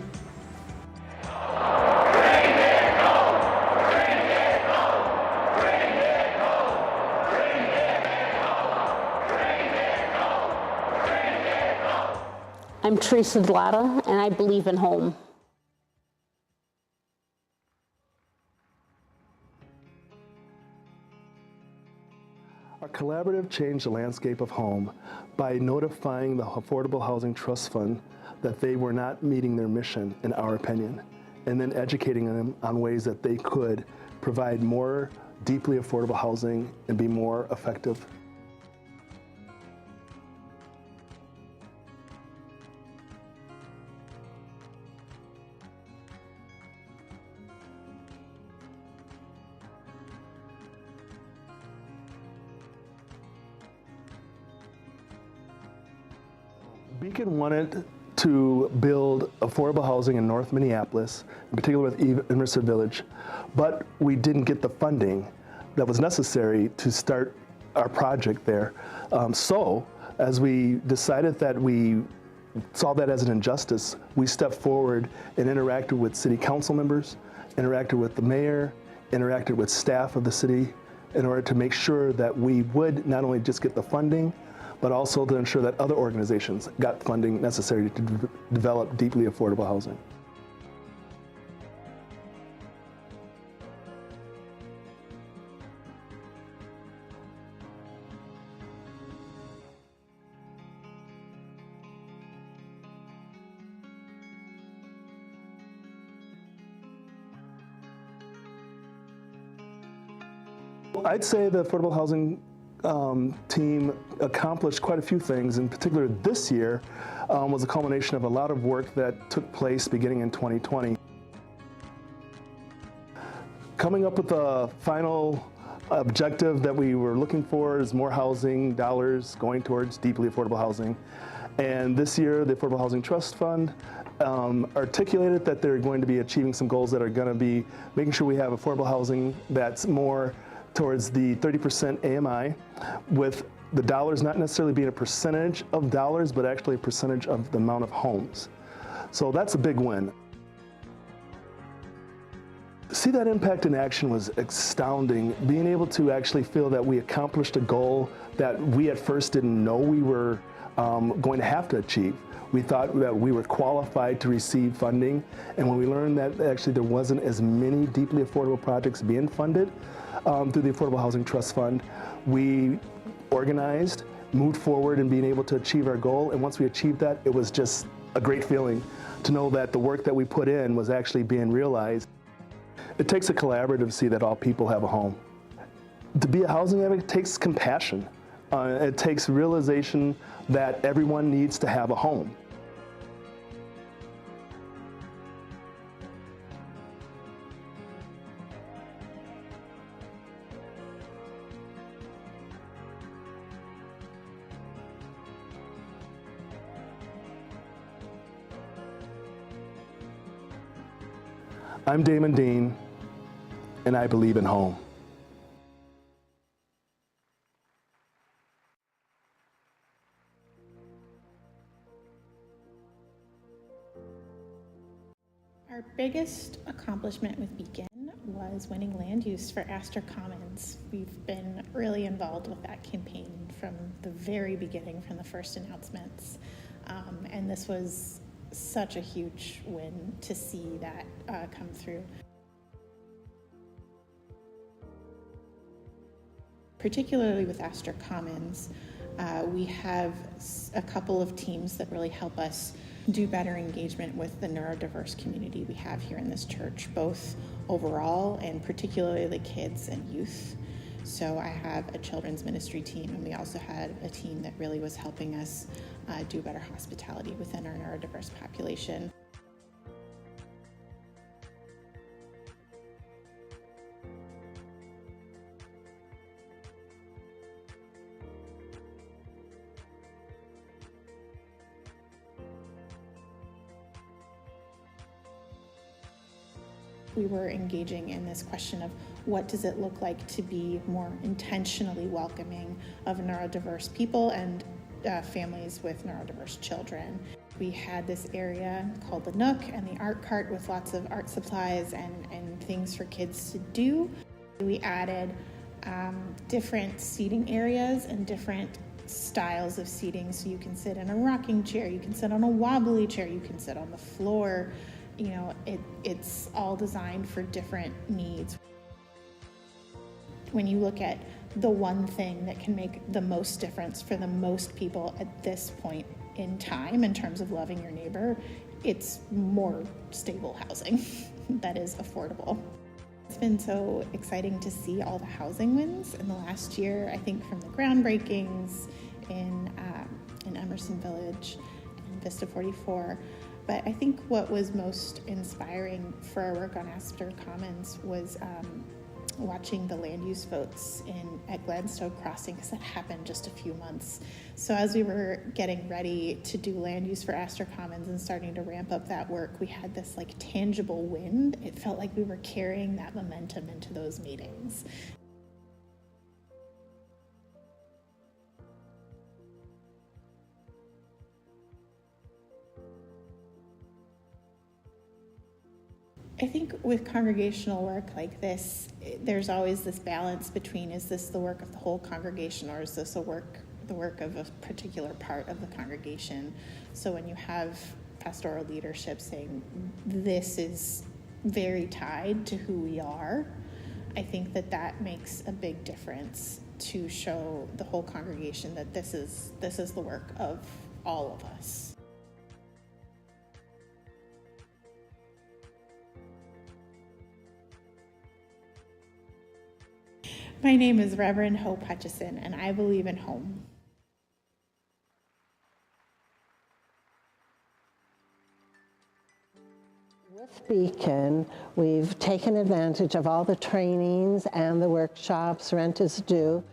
I'm Theresa, and I believe in home. Our collaborative changed the landscape of home by notifying the Affordable Housing Trust Fund that they were not meeting their mission, in our opinion, and then educating them on ways that they could provide more deeply affordable housing and be more effective. Beacon wanted to build affordable housing in North Minneapolis, in particular with Emerson Village, but we didn't get the funding that was necessary to start our project there. So, as we decided that we saw that as an injustice, we stepped forward and interacted with city council members, interacted with the mayor, interacted with staff of the city in order to make sure that we would not only just get the funding, but also to ensure that other organizations got funding necessary to develop deeply affordable housing. I'd say the affordable housing team accomplished quite a few things. In particular, this year was a culmination of a lot of work that took place beginning in 2020. Coming up with the final objective that we were looking for is more housing dollars going towards deeply affordable housing. And this year, the Affordable Housing Trust Fund articulated that they're going to be achieving some goals that are going to be making sure we have affordable housing that's more towards the 30% AMI, with the dollars not necessarily being a percentage of dollars, but actually a percentage of the amount of homes. So that's a big win. To see that impact in action was astounding. Being able to actually feel that we accomplished a goal that we at first didn't know we were going to have to achieve. We thought that we were qualified to receive funding, and when we learned that actually there wasn't as many deeply affordable projects being funded through the Affordable Housing Trust Fund, we organized, moved forward in being able to achieve our goal, and once we achieved that, it was just a great feeling to know that the work that we put in was actually being realized. It takes a collaborative to see that all people have a home. To be a housing advocate takes compassion. It takes realization that everyone needs to have a home. I'm Daymon Dean, and I believe in home. Our biggest accomplishment with Beacon was winning land use for Astor Commons. We've been really involved with that campaign from the very beginning, from the first announcements. And this was such a huge win to see that come through. Particularly with Astor Commons, we have a couple of teams that really help us do better engagement with the neurodiverse community we have here in this church, both overall and particularly the kids and youth. So I have a children's ministry team, and we also had a team that really was helping us do better hospitality within our neurodiverse population. We were engaging in this question of what does it look like to be more intentionally welcoming of neurodiverse people and families with neurodiverse children. We had this area called the Nook and the art cart with lots of art supplies and things for kids to do. We added different seating areas and different styles of seating, so you can sit in a rocking chair, you can sit on a wobbly chair, you can sit on the floor. You know, it's all designed for different needs. When you look at the one thing that can make the most difference for the most people at this point in time in terms of loving your neighbor, it's more stable housing that is affordable. It's been so exciting to see all the housing wins in the last year. I think from the groundbreakings in Emerson Village and Vista 44. But I think what was most inspiring for our work on Astor Commons was watching the land use votes at Gladstone Crossing, because that happened just a few months. So as we were getting ready to do land use for Astor Commons and starting to ramp up that work, we had this like tangible win. It felt like we were carrying that momentum into those meetings. I think with congregational work like this, there's always this balance between, is this the work of the whole congregation, or is this the work of a particular part of the congregation? So when you have pastoral leadership saying, this is very tied to who we are, I think that makes a big difference to show the whole congregation that this is the work of all of us. My name is Reverend Hope Hutchison, and I believe in home. With Beacon, we've taken advantage of all the trainings and the workshops Rent is Due.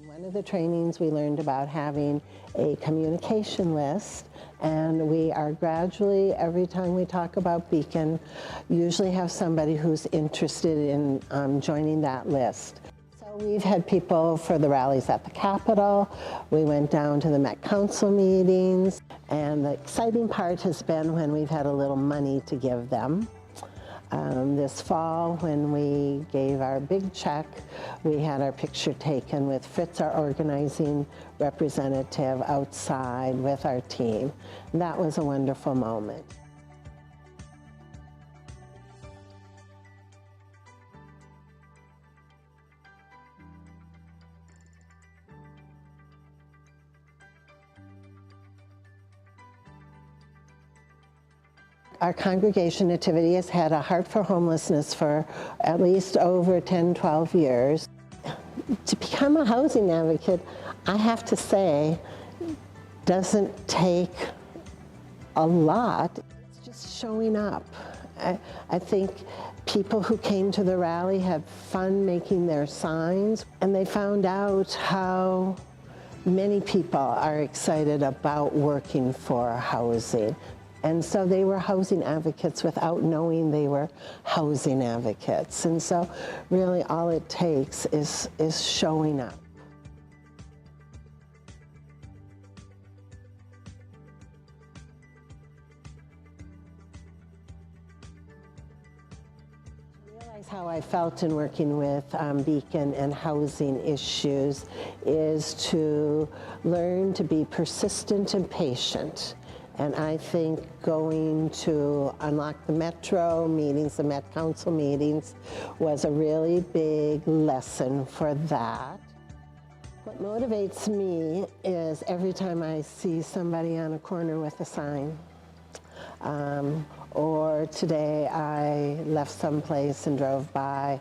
One of the trainings we learned about having a communication list, and we are gradually, every time we talk about Beacon, usually have somebody who's interested in joining that list. So We've had people for the rallies at the Capitol. We went down to the Met Council meetings. And the exciting part has been when we've had a little money to give them. This fall, when we gave our big check, we had our picture taken with Fritz, our organizing representative, outside with our team. And that was a wonderful moment. Our congregation, Nativity, has had a heart for homelessness for at least over 10, 12 years. To become a housing advocate, I have to say, doesn't take a lot. It's just showing up. I think people who came to the rally had fun making their signs, and they found out how many people are excited about working for housing. And so they were housing advocates without knowing they were housing advocates. And so really all it takes is showing up. How I felt in working with Beacon and housing issues is to learn to be persistent and patient. And I think going to Unlock the Metro meetings, the Met Council meetings, was a really big lesson for that. What motivates me is every time I see somebody on a corner with a sign. Or today I left someplace and drove by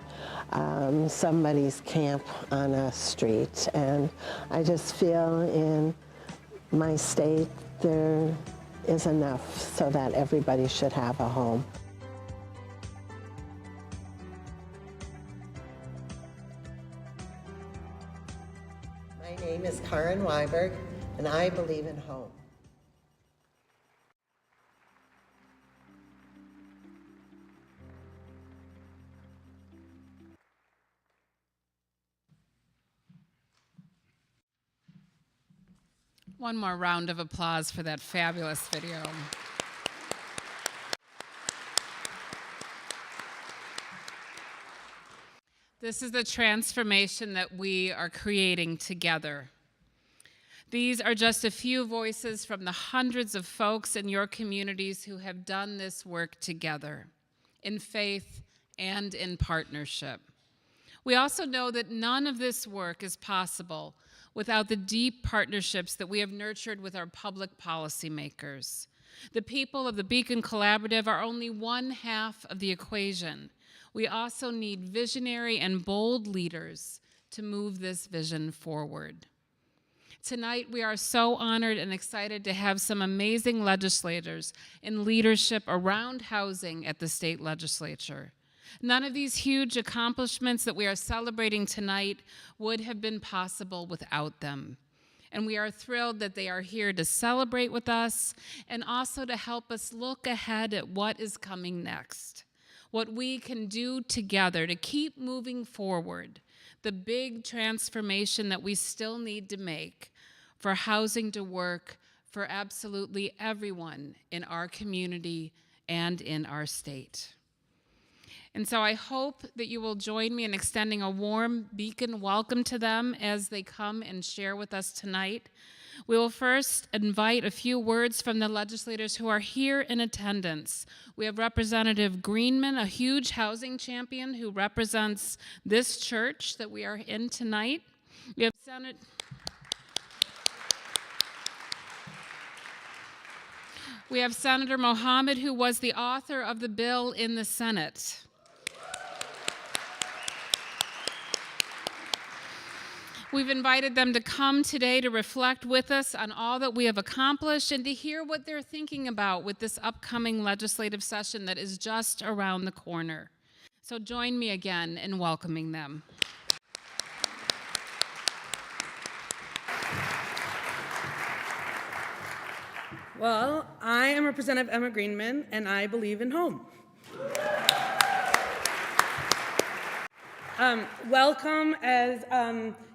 somebody's camp on a street. And I just feel in my state there is enough so that everybody should have a home. My name is Karen Weiberg, and I believe in home. One more round of applause for that fabulous video. This is the transformation that we are creating together. These are just a few voices from the hundreds of folks in your communities who have done this work together, in faith and in partnership. We also know that none of this work is possible without the deep partnerships that we have nurtured with our public policymakers. The people of the Beacon Collaborative are only one half of the equation. We also need visionary and bold leaders to move this vision forward. Tonight, we are so honored and excited to have some amazing legislators in leadership around housing at the state legislature. None of these huge accomplishments that we are celebrating tonight would have been possible without them. And we are thrilled that they are here to celebrate with us and also to help us look ahead at what is coming next, what we can do together to keep moving forward, the big transformation that we still need to make for housing to work for absolutely everyone in our community and in our state. And so I hope that you will join me in extending a warm Beacon welcome to them as they come and share with us tonight. We will first invite a few words from the legislators who are here in attendance. We have Representative Greenman, a huge housing champion who represents this church that we are in tonight. We have Senator Mohamed, who was the author of the bill in the Senate. We've invited them to come today to reflect with us on all that we have accomplished and to hear what they're thinking about with this upcoming legislative session that is just around the corner. So join me again in welcoming them. Well, I am Representative Emma Greenman, and I believe in home. Welcome. As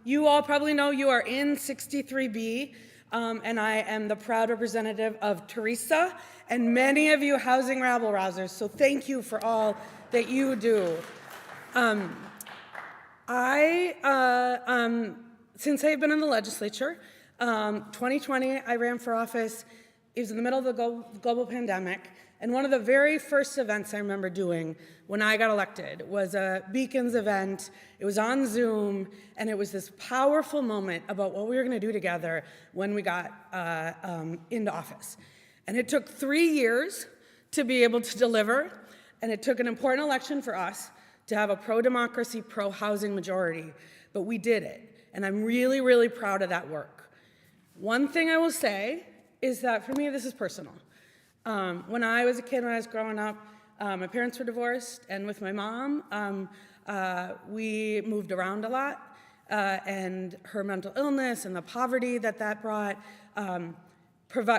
you all probably know, you are in 63B, and I am the proud representative of Theresa and many of you housing rabble-rousers, so thank you for all that you do. Since I've been in the legislature, 2020, I ran for office. It was in the middle of the global pandemic, and one of the very first events I remember doing when I got elected was a Beacons event. It was on Zoom, and it was this powerful moment about what we were going to do together when we got into office. And it took 3 years to be able to deliver, and it took an important election for us to have a pro-democracy, pro-housing majority, but we did it, and I'm really, really proud of that work. One thing I will say is that for me, this is personal. When I was a kid, when I was growing up, my parents were divorced, and with my mom, we moved around a lot, and her mental illness and the poverty that brought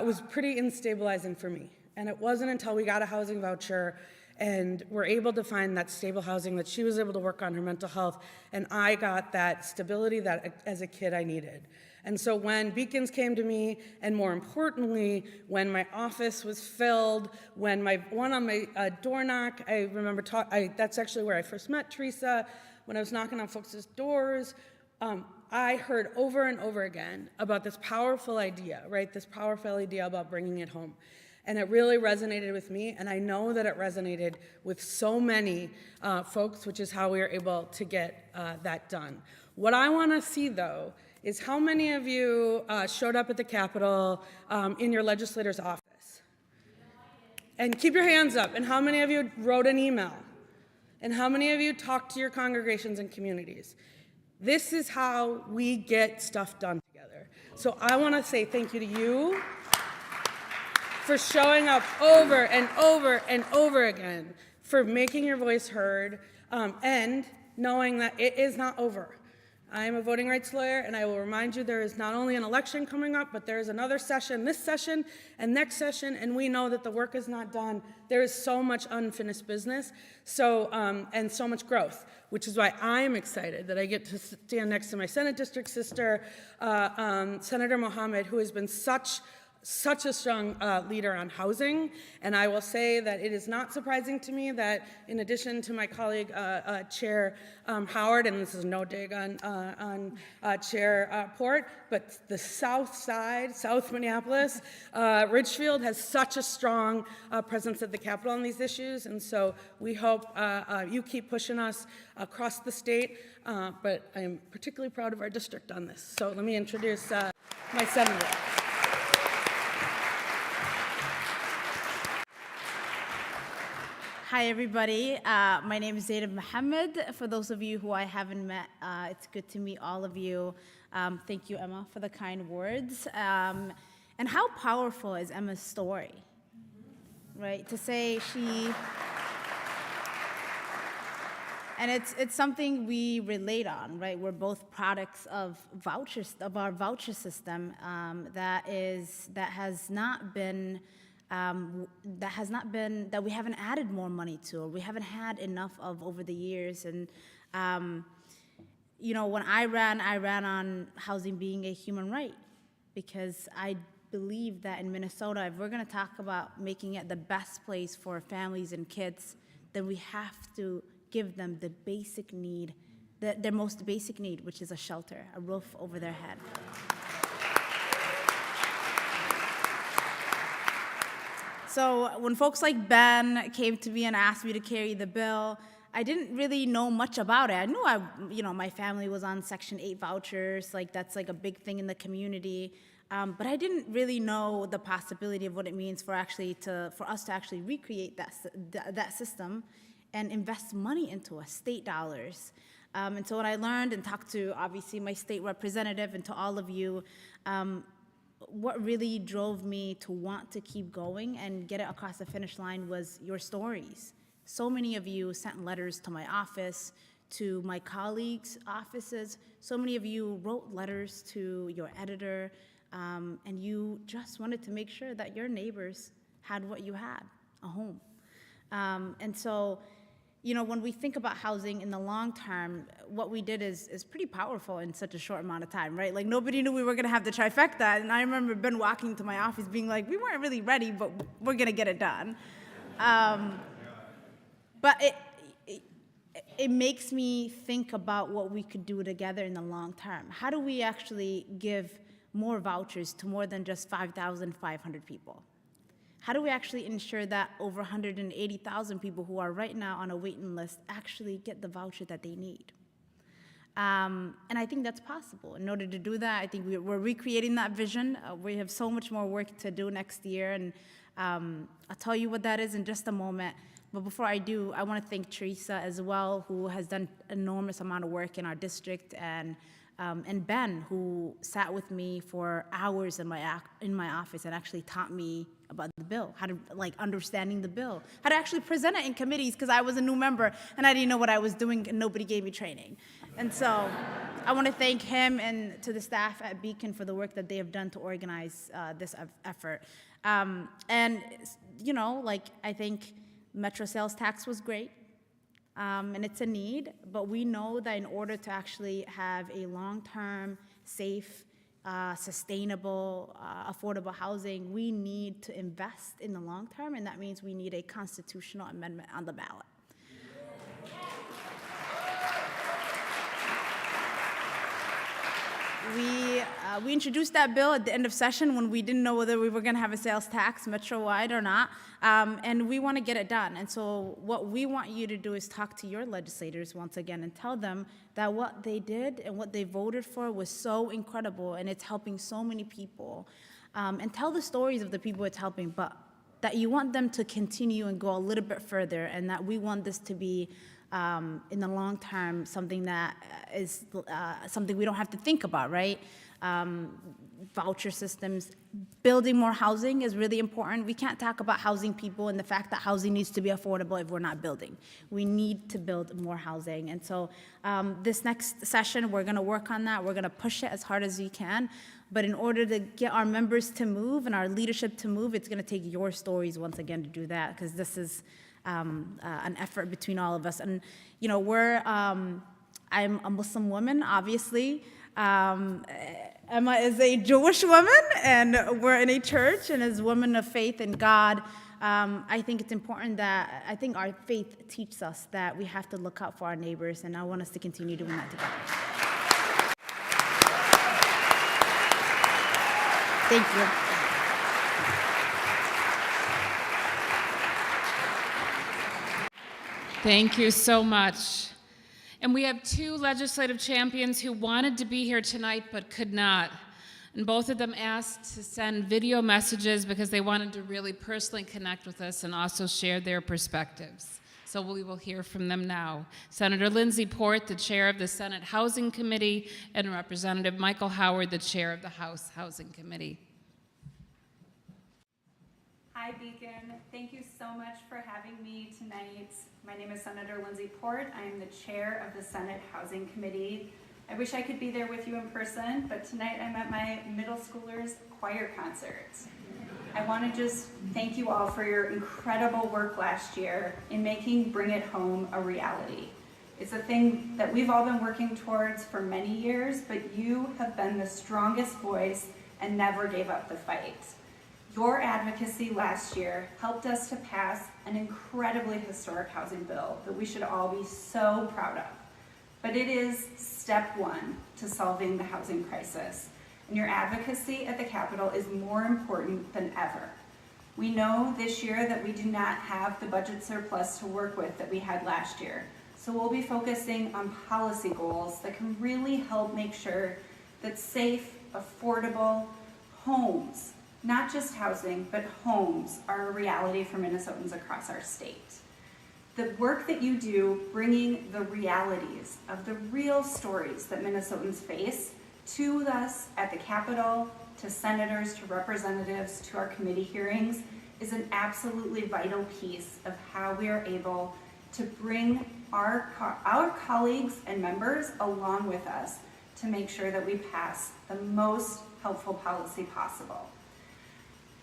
was pretty instabilizing for me. And it wasn't until we got a housing voucher and were able to find that stable housing that she was able to work on her mental health, and I got that stability that as a kid I needed. And so when Beacons came to me, and more importantly, when my office was filled, when one on my door knock, I remember that's actually where I first met Theresa, when I was knocking on folks' doors, I heard over and over again about this powerful idea, right? This powerful idea about bringing it home. And it really resonated with me, and I know that it resonated with so many folks, which is how we were able to get that done. What I want to see, though, is how many of you showed up at the Capitol in your legislator's office? And keep your hands up. And how many of you wrote an email? And how many of you talked to your congregations and communities? This is how we get stuff done together. So I want to say thank you to you for showing up over and over and over again, for making your voice heard, and knowing that it is not over. I am a voting rights lawyer, and I will remind you there is not only an election coming up, but there is another session, this session and next session, and we know that the work is not done. There is so much unfinished business, and so much growth, which is why I am excited that I get to stand next to my Senate district sister, Senator Mohamed, who has been such a strong leader on housing, and I will say that it is not surprising to me that in addition to my colleague Chair Howard, and this is no dig on Chair Port, but the South Side, South Minneapolis, Richfield has such a strong presence at the Capitol on these issues, and so we hope you keep pushing us across the state, but I am particularly proud of our district on this. So let me introduce my senator. Hi, everybody. My name is Zaynab Mohamed. For those of you who I haven't met, it's good to meet all of you. Thank you, Emma, for the kind words. And how powerful is Emma's story, right? To say she, and it's something we relate on, right? We're both products of vouchers, of our voucher system that we haven't added more money to, or we haven't had enough of over the years. And when I ran on housing being a human right, because I believe that in Minnesota, if we're going to talk about making it the best place for families and kids, then we have to give them the basic need, their most basic need, which is a shelter, a roof over their head. So when folks like Ben came to me and asked me to carry the bill, I didn't really know much about it. I knew my family was on Section 8 vouchers, that's a big thing in the community, but I didn't really know the possibility of what it means for us to actually recreate that system and invest money into it, state dollars. And so when I learned and talked to, obviously, my state representative and to all of you, what really drove me to want to keep going and get it across the finish line was your stories. So many of you sent letters to my office, to my colleagues' offices. So many of you wrote letters to your editor, and you just wanted to make sure that your neighbors had what you had, a home. And so when we think about housing in the long term, what we did is pretty powerful in such a short amount of time, right? Like, nobody knew we were going to have the trifecta. And I remember Ben walking to my office being like, we weren't really ready, but we're going to get it done. But it makes me think about what we could do together in the long term. How do we actually give more vouchers to more than just 5,500 people? How do we actually ensure that over 180,000 people who are right now on a waiting list actually get the voucher that they need? And I think that's possible. In order to do that, I think we're recreating that vision. We have so much more work to do next year, and I'll tell you what that is in just a moment. But before I do, I want to thank Theresa as well, who has done an enormous amount of work in our district, and Ben, who sat with me for hours in my office and actually taught me about the bill, how to, understanding the bill, how to actually present it in committees, because I was a new member and I didn't know what I was doing and nobody gave me training. And so I want to thank him and to the staff at Beacon for the work that they have done to organize this effort. And, I think Metro sales tax was great. And it's a need, but we know that in order to actually have a long-term, safe, sustainable, affordable housing, we need to invest in the long term, and that means we need a constitutional amendment on the ballot. We introduced that bill at the end of session when we didn't know whether we were going to have a sales tax metro-wide or not, and we want to get it done. And so what we want you to do is talk to your legislators once again and tell them that what they did and what they voted for was so incredible, and it's helping so many people. And tell the stories of the people it's helping, but that you want them to continue and go a little bit further, and that we want this to be in the long term, something that is something we don't have to think about, right? Voucher systems, building more housing is really important. We can't talk about housing people and the fact that housing needs to be affordable if we're not building. We need to build more housing. And so this next session, we're gonna work on that. We're gonna push it as hard as we can. But in order to get our members to move and our leadership to move, it's gonna take your stories once again to do that, because this is an effort between all of us. And I'm a Muslim woman, obviously. Emma is a Jewish woman, and we're in a church, and as women of faith in God, I think it's important that, I think our faith teaches us that we have to look out for our neighbors, and I want us to continue doing that together. Thank you. Thank you so much. And we have two legislative champions who wanted to be here tonight but could not. And both of them asked to send video messages because they wanted to really personally connect with us and also share their perspectives. So we will hear from them now. Senator Lindsey Port, the chair of the Senate Housing Committee, and Representative Michael Howard, the chair of the House Housing Committee. Hi, Beacon. Thank you so much for having me tonight. My name is Senator Lindsey Port. I am the chair of the Senate Housing Committee. I wish I could be there with you in person, but tonight I'm at my middle schoolers' choir concert. I want to just thank you all for your incredible work last year in making Bring It Home a reality. It's a thing that we've all been working towards for many years, but you have been the strongest voice and never gave up the fight. Your advocacy last year helped us to pass an incredibly historic housing bill that we should all be so proud of. But it is step one to solving the housing crisis. And your advocacy at the Capitol is more important than ever. We know this year that we do not have the budget surplus to work with that we had last year. So we'll be focusing on policy goals that can really help make sure that safe, affordable homes, not just housing, but homes, are a reality for Minnesotans across our state. The work that you do bringing the realities of the real stories that Minnesotans face to us at the Capitol, to senators, to representatives, to our committee hearings is an absolutely vital piece of how we are able to bring our colleagues and members along with us to make sure that we pass the most helpful policy possible.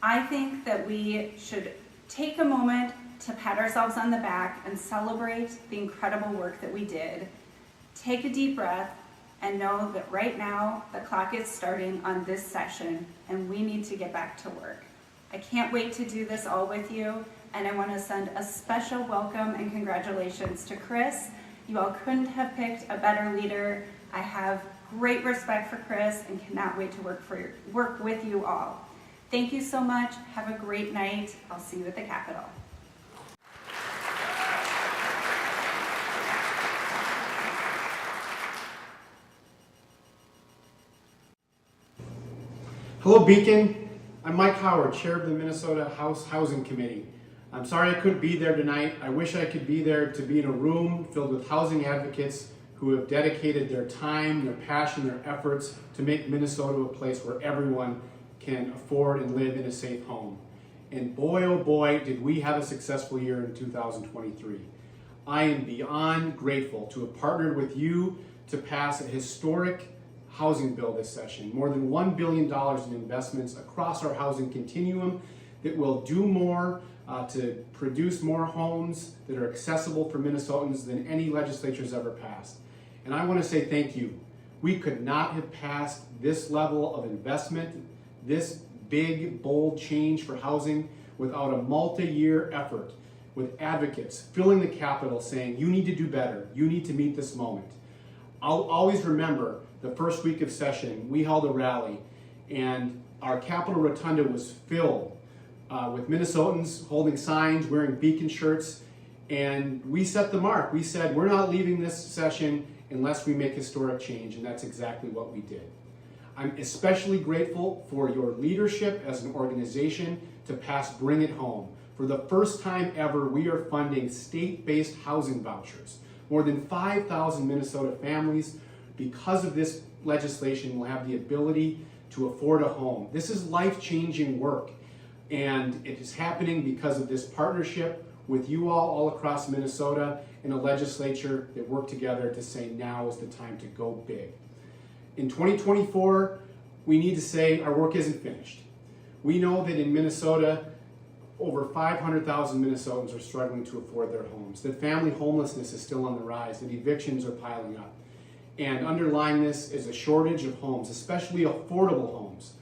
I think that we should take a moment to pat ourselves on the back and celebrate the incredible work that we did. Take a deep breath and know that right now the clock is starting on this session and we need to get back to work. I can't wait to do this all with you, and I want to send a special welcome and congratulations to Chris. You all couldn't have picked a better leader. I have great respect for Chris and cannot wait to work with you all. Thank you so much. Have a great night. I'll see you at the Capitol. Hello, Beacon. I'm Mike Howard, chair of the Minnesota House Housing Committee. I'm sorry I couldn't be there tonight. I wish I could be there to be in a room filled with housing advocates who have dedicated their time, their passion, their efforts to make Minnesota a place where everyone can afford and live in a safe home. And boy, oh boy, did we have a successful year in 2023. I am beyond grateful to have partnered with you to pass a historic housing bill this session. More than $1 billion in investments across our housing continuum that will do more to produce more homes that are accessible for Minnesotans than any legislature's ever passed. And I want to say thank you. We could not have passed this level of investment, this big, bold change for housing without a multi-year effort with advocates filling the Capitol saying, you need to do better, you need to meet this moment. I'll always remember the first week of session, we held a rally and our Capitol Rotunda was filled with Minnesotans holding signs, wearing Beacon shirts, and we set the mark. We said, we're not leaving this session unless we make historic change, and that's exactly what we did. I'm especially grateful for your leadership as an organization to pass Bring It Home. For the first time ever, we are funding state-based housing vouchers. More than 5,000 Minnesota families, because of this legislation, will have the ability to afford a home. This is life-changing work, and it is happening because of this partnership with you all across Minnesota and a legislature that work together to say now is the time to go big. In 2024, we need to say our work isn't finished. We know that in Minnesota, over 500,000 Minnesotans are struggling to afford their homes, that family homelessness is still on the rise, that evictions are piling up. And underlying this is a shortage of homes, especially affordable homes.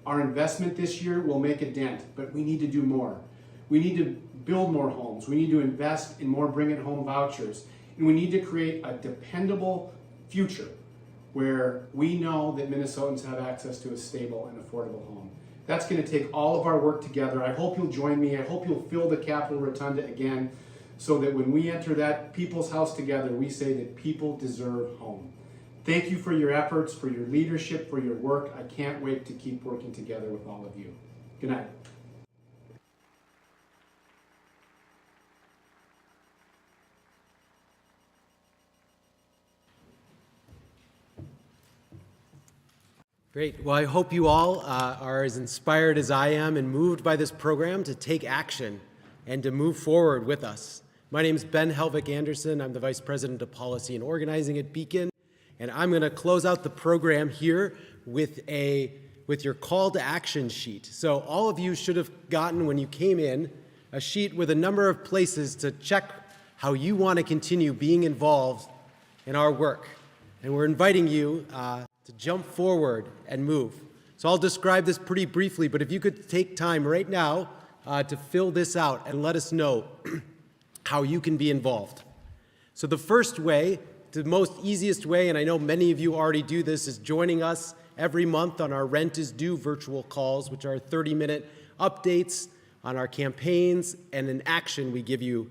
Our investment this year will make a dent, but we need to do more. We need to build more homes. We need to invest in more Bring It Home vouchers. And we need to create a dependable future where we know that Minnesotans have access to a stable and affordable home. That's going to take all of our work together. I hope you'll join me. I hope you'll fill the Capitol Rotunda again so that when we enter that people's house together, we say that people deserve home. Thank you for your efforts, for your leadership, for your work. I can't wait to keep working together with all of you. Good night. Great. Well, I hope you all are as inspired as I am and moved by this program to take action and to move forward with us. My name is Ben Halveck-Anderson. I'm the Vice President of Policy and Organizing at Beacon, and I'm going to close out the program here with your call to action sheet. So all of you should have gotten, when you came in, a sheet with a number of places to check how you want to continue being involved in our work. And we're inviting you to jump forward and move. So I'll describe this pretty briefly, but if you could take time right now to fill this out and let us know how you can be involved. So the first way, the most easiest way, and I know many of you already do this, is joining us every month on our Rent is Due virtual calls, which are 30-minute updates on our campaigns and an action we give you.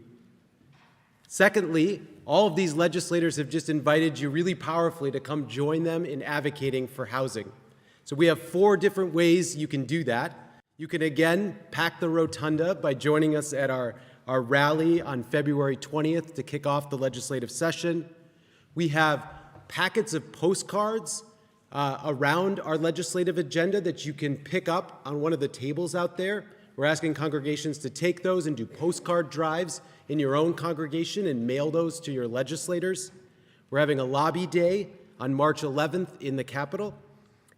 Secondly, all of these legislators have just invited you really powerfully to come join them in advocating for housing. So we have 4 different ways you can do that. You can again pack the rotunda by joining us at our rally on February 20th to kick off the legislative session. We have packets of postcards around our legislative agenda that you can pick up on one of the tables out there. We're asking congregations to take those and do postcard drives in your own congregation and mail those to your legislators. We're having a lobby day on March 11th in the Capitol.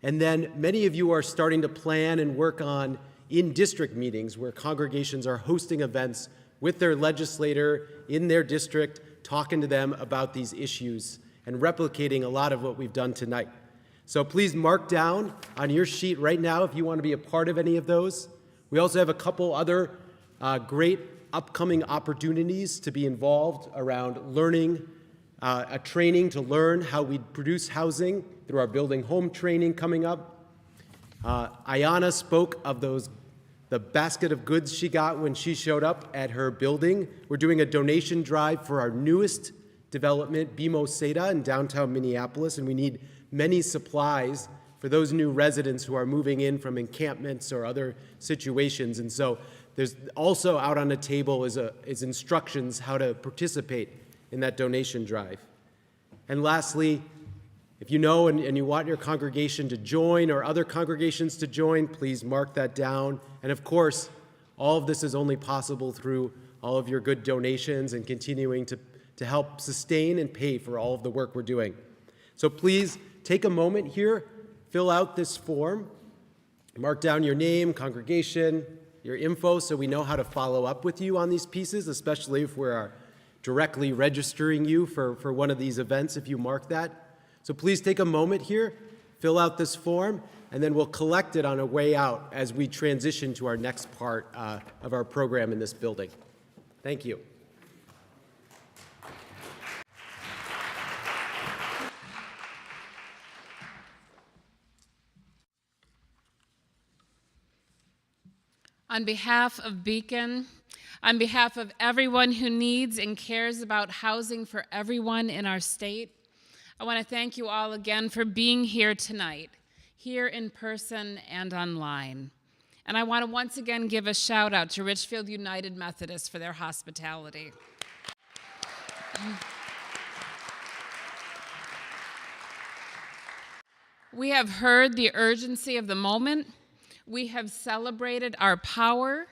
And then many of you are starting to plan and work on in district meetings where congregations are hosting events with their legislator in their district, talking to them about these issues and replicating a lot of what we've done tonight. So please mark down on your sheet right now if you want to be a part of any of those. We also have a couple other great upcoming opportunities to be involved around learning, a training to learn how we produce housing through our Building Home training coming up. Iona spoke of the basket of goods she got when she showed up at her building. We're doing a donation drive for our newest development, BMO Seda in downtown Minneapolis, and we need many supplies for those new residents who are moving in from encampments or other situations. And so there's also out on the table is instructions how to participate in that donation drive. And lastly, if you know and you want your congregation to join or other congregations to join, please mark that down. And of course, all of this is only possible through all of your good donations and continuing to help sustain and pay for all of the work we're doing. So please take a moment here, fill out this form, mark down your name, congregation, your info so we know how to follow up with you on these pieces, especially if we're directly registering you for one of these events if you mark that. So please take a moment here, fill out this form, and then we'll collect it on our way out as we transition to our next part of our program in this building. Thank you. On behalf of Beacon, on behalf of everyone who needs and cares about housing for everyone in our state, I want to thank you all again for being here tonight, here in person and online. And I want to once again give a shout out to Richfield United Methodist for their hospitality. We have heard the urgency of the moment. We have celebrated our power.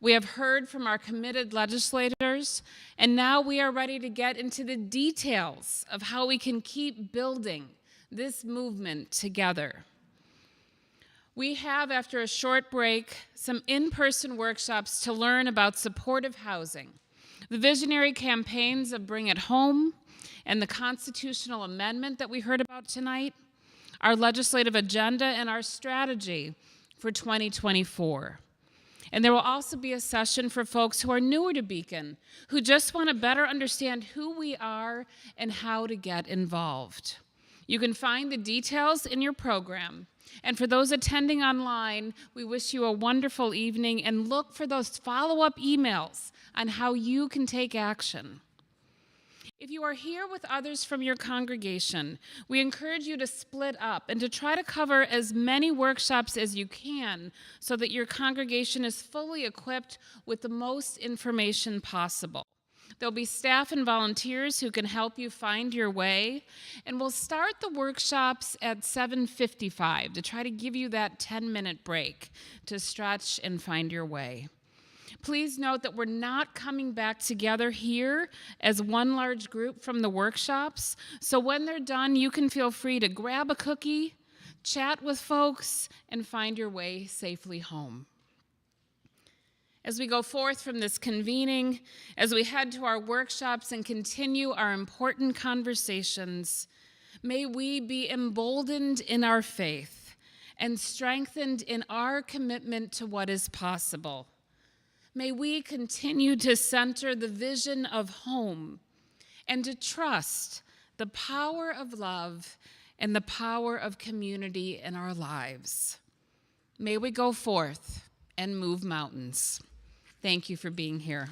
We have heard from our committed legislators, and now we are ready to get into the details of how we can keep building this movement together. We have, after a short break, some in-person workshops to learn about supportive housing, the visionary campaigns of Bring It Home, and the constitutional amendment that we heard about tonight, our legislative agenda, and our strategy for 2024. And there will also be a session for folks who are newer to Beacon, who just want to better understand who we are and how to get involved. You can find the details in your program. And for those attending online, we wish you a wonderful evening and look for those follow-up emails on how you can take action. If you are here with others from your congregation, we encourage you to split up and to try to cover as many workshops as you can so that your congregation is fully equipped with the most information possible. There'll be staff and volunteers who can help you find your way, and we'll start the workshops at 7:55 to try to give you that 10-minute break to stretch and find your way. Please note that we're not coming back together here as one large group from the workshops, so when they're done, you can feel free to grab a cookie, chat with folks, and find your way safely home. As we go forth from this convening, as we head to our workshops and continue our important conversations, may we be emboldened in our faith and strengthened in our commitment to what is possible. May we continue to center the vision of home and to trust the power of love and the power of community in our lives. May we go forth and move mountains. Thank you for being here.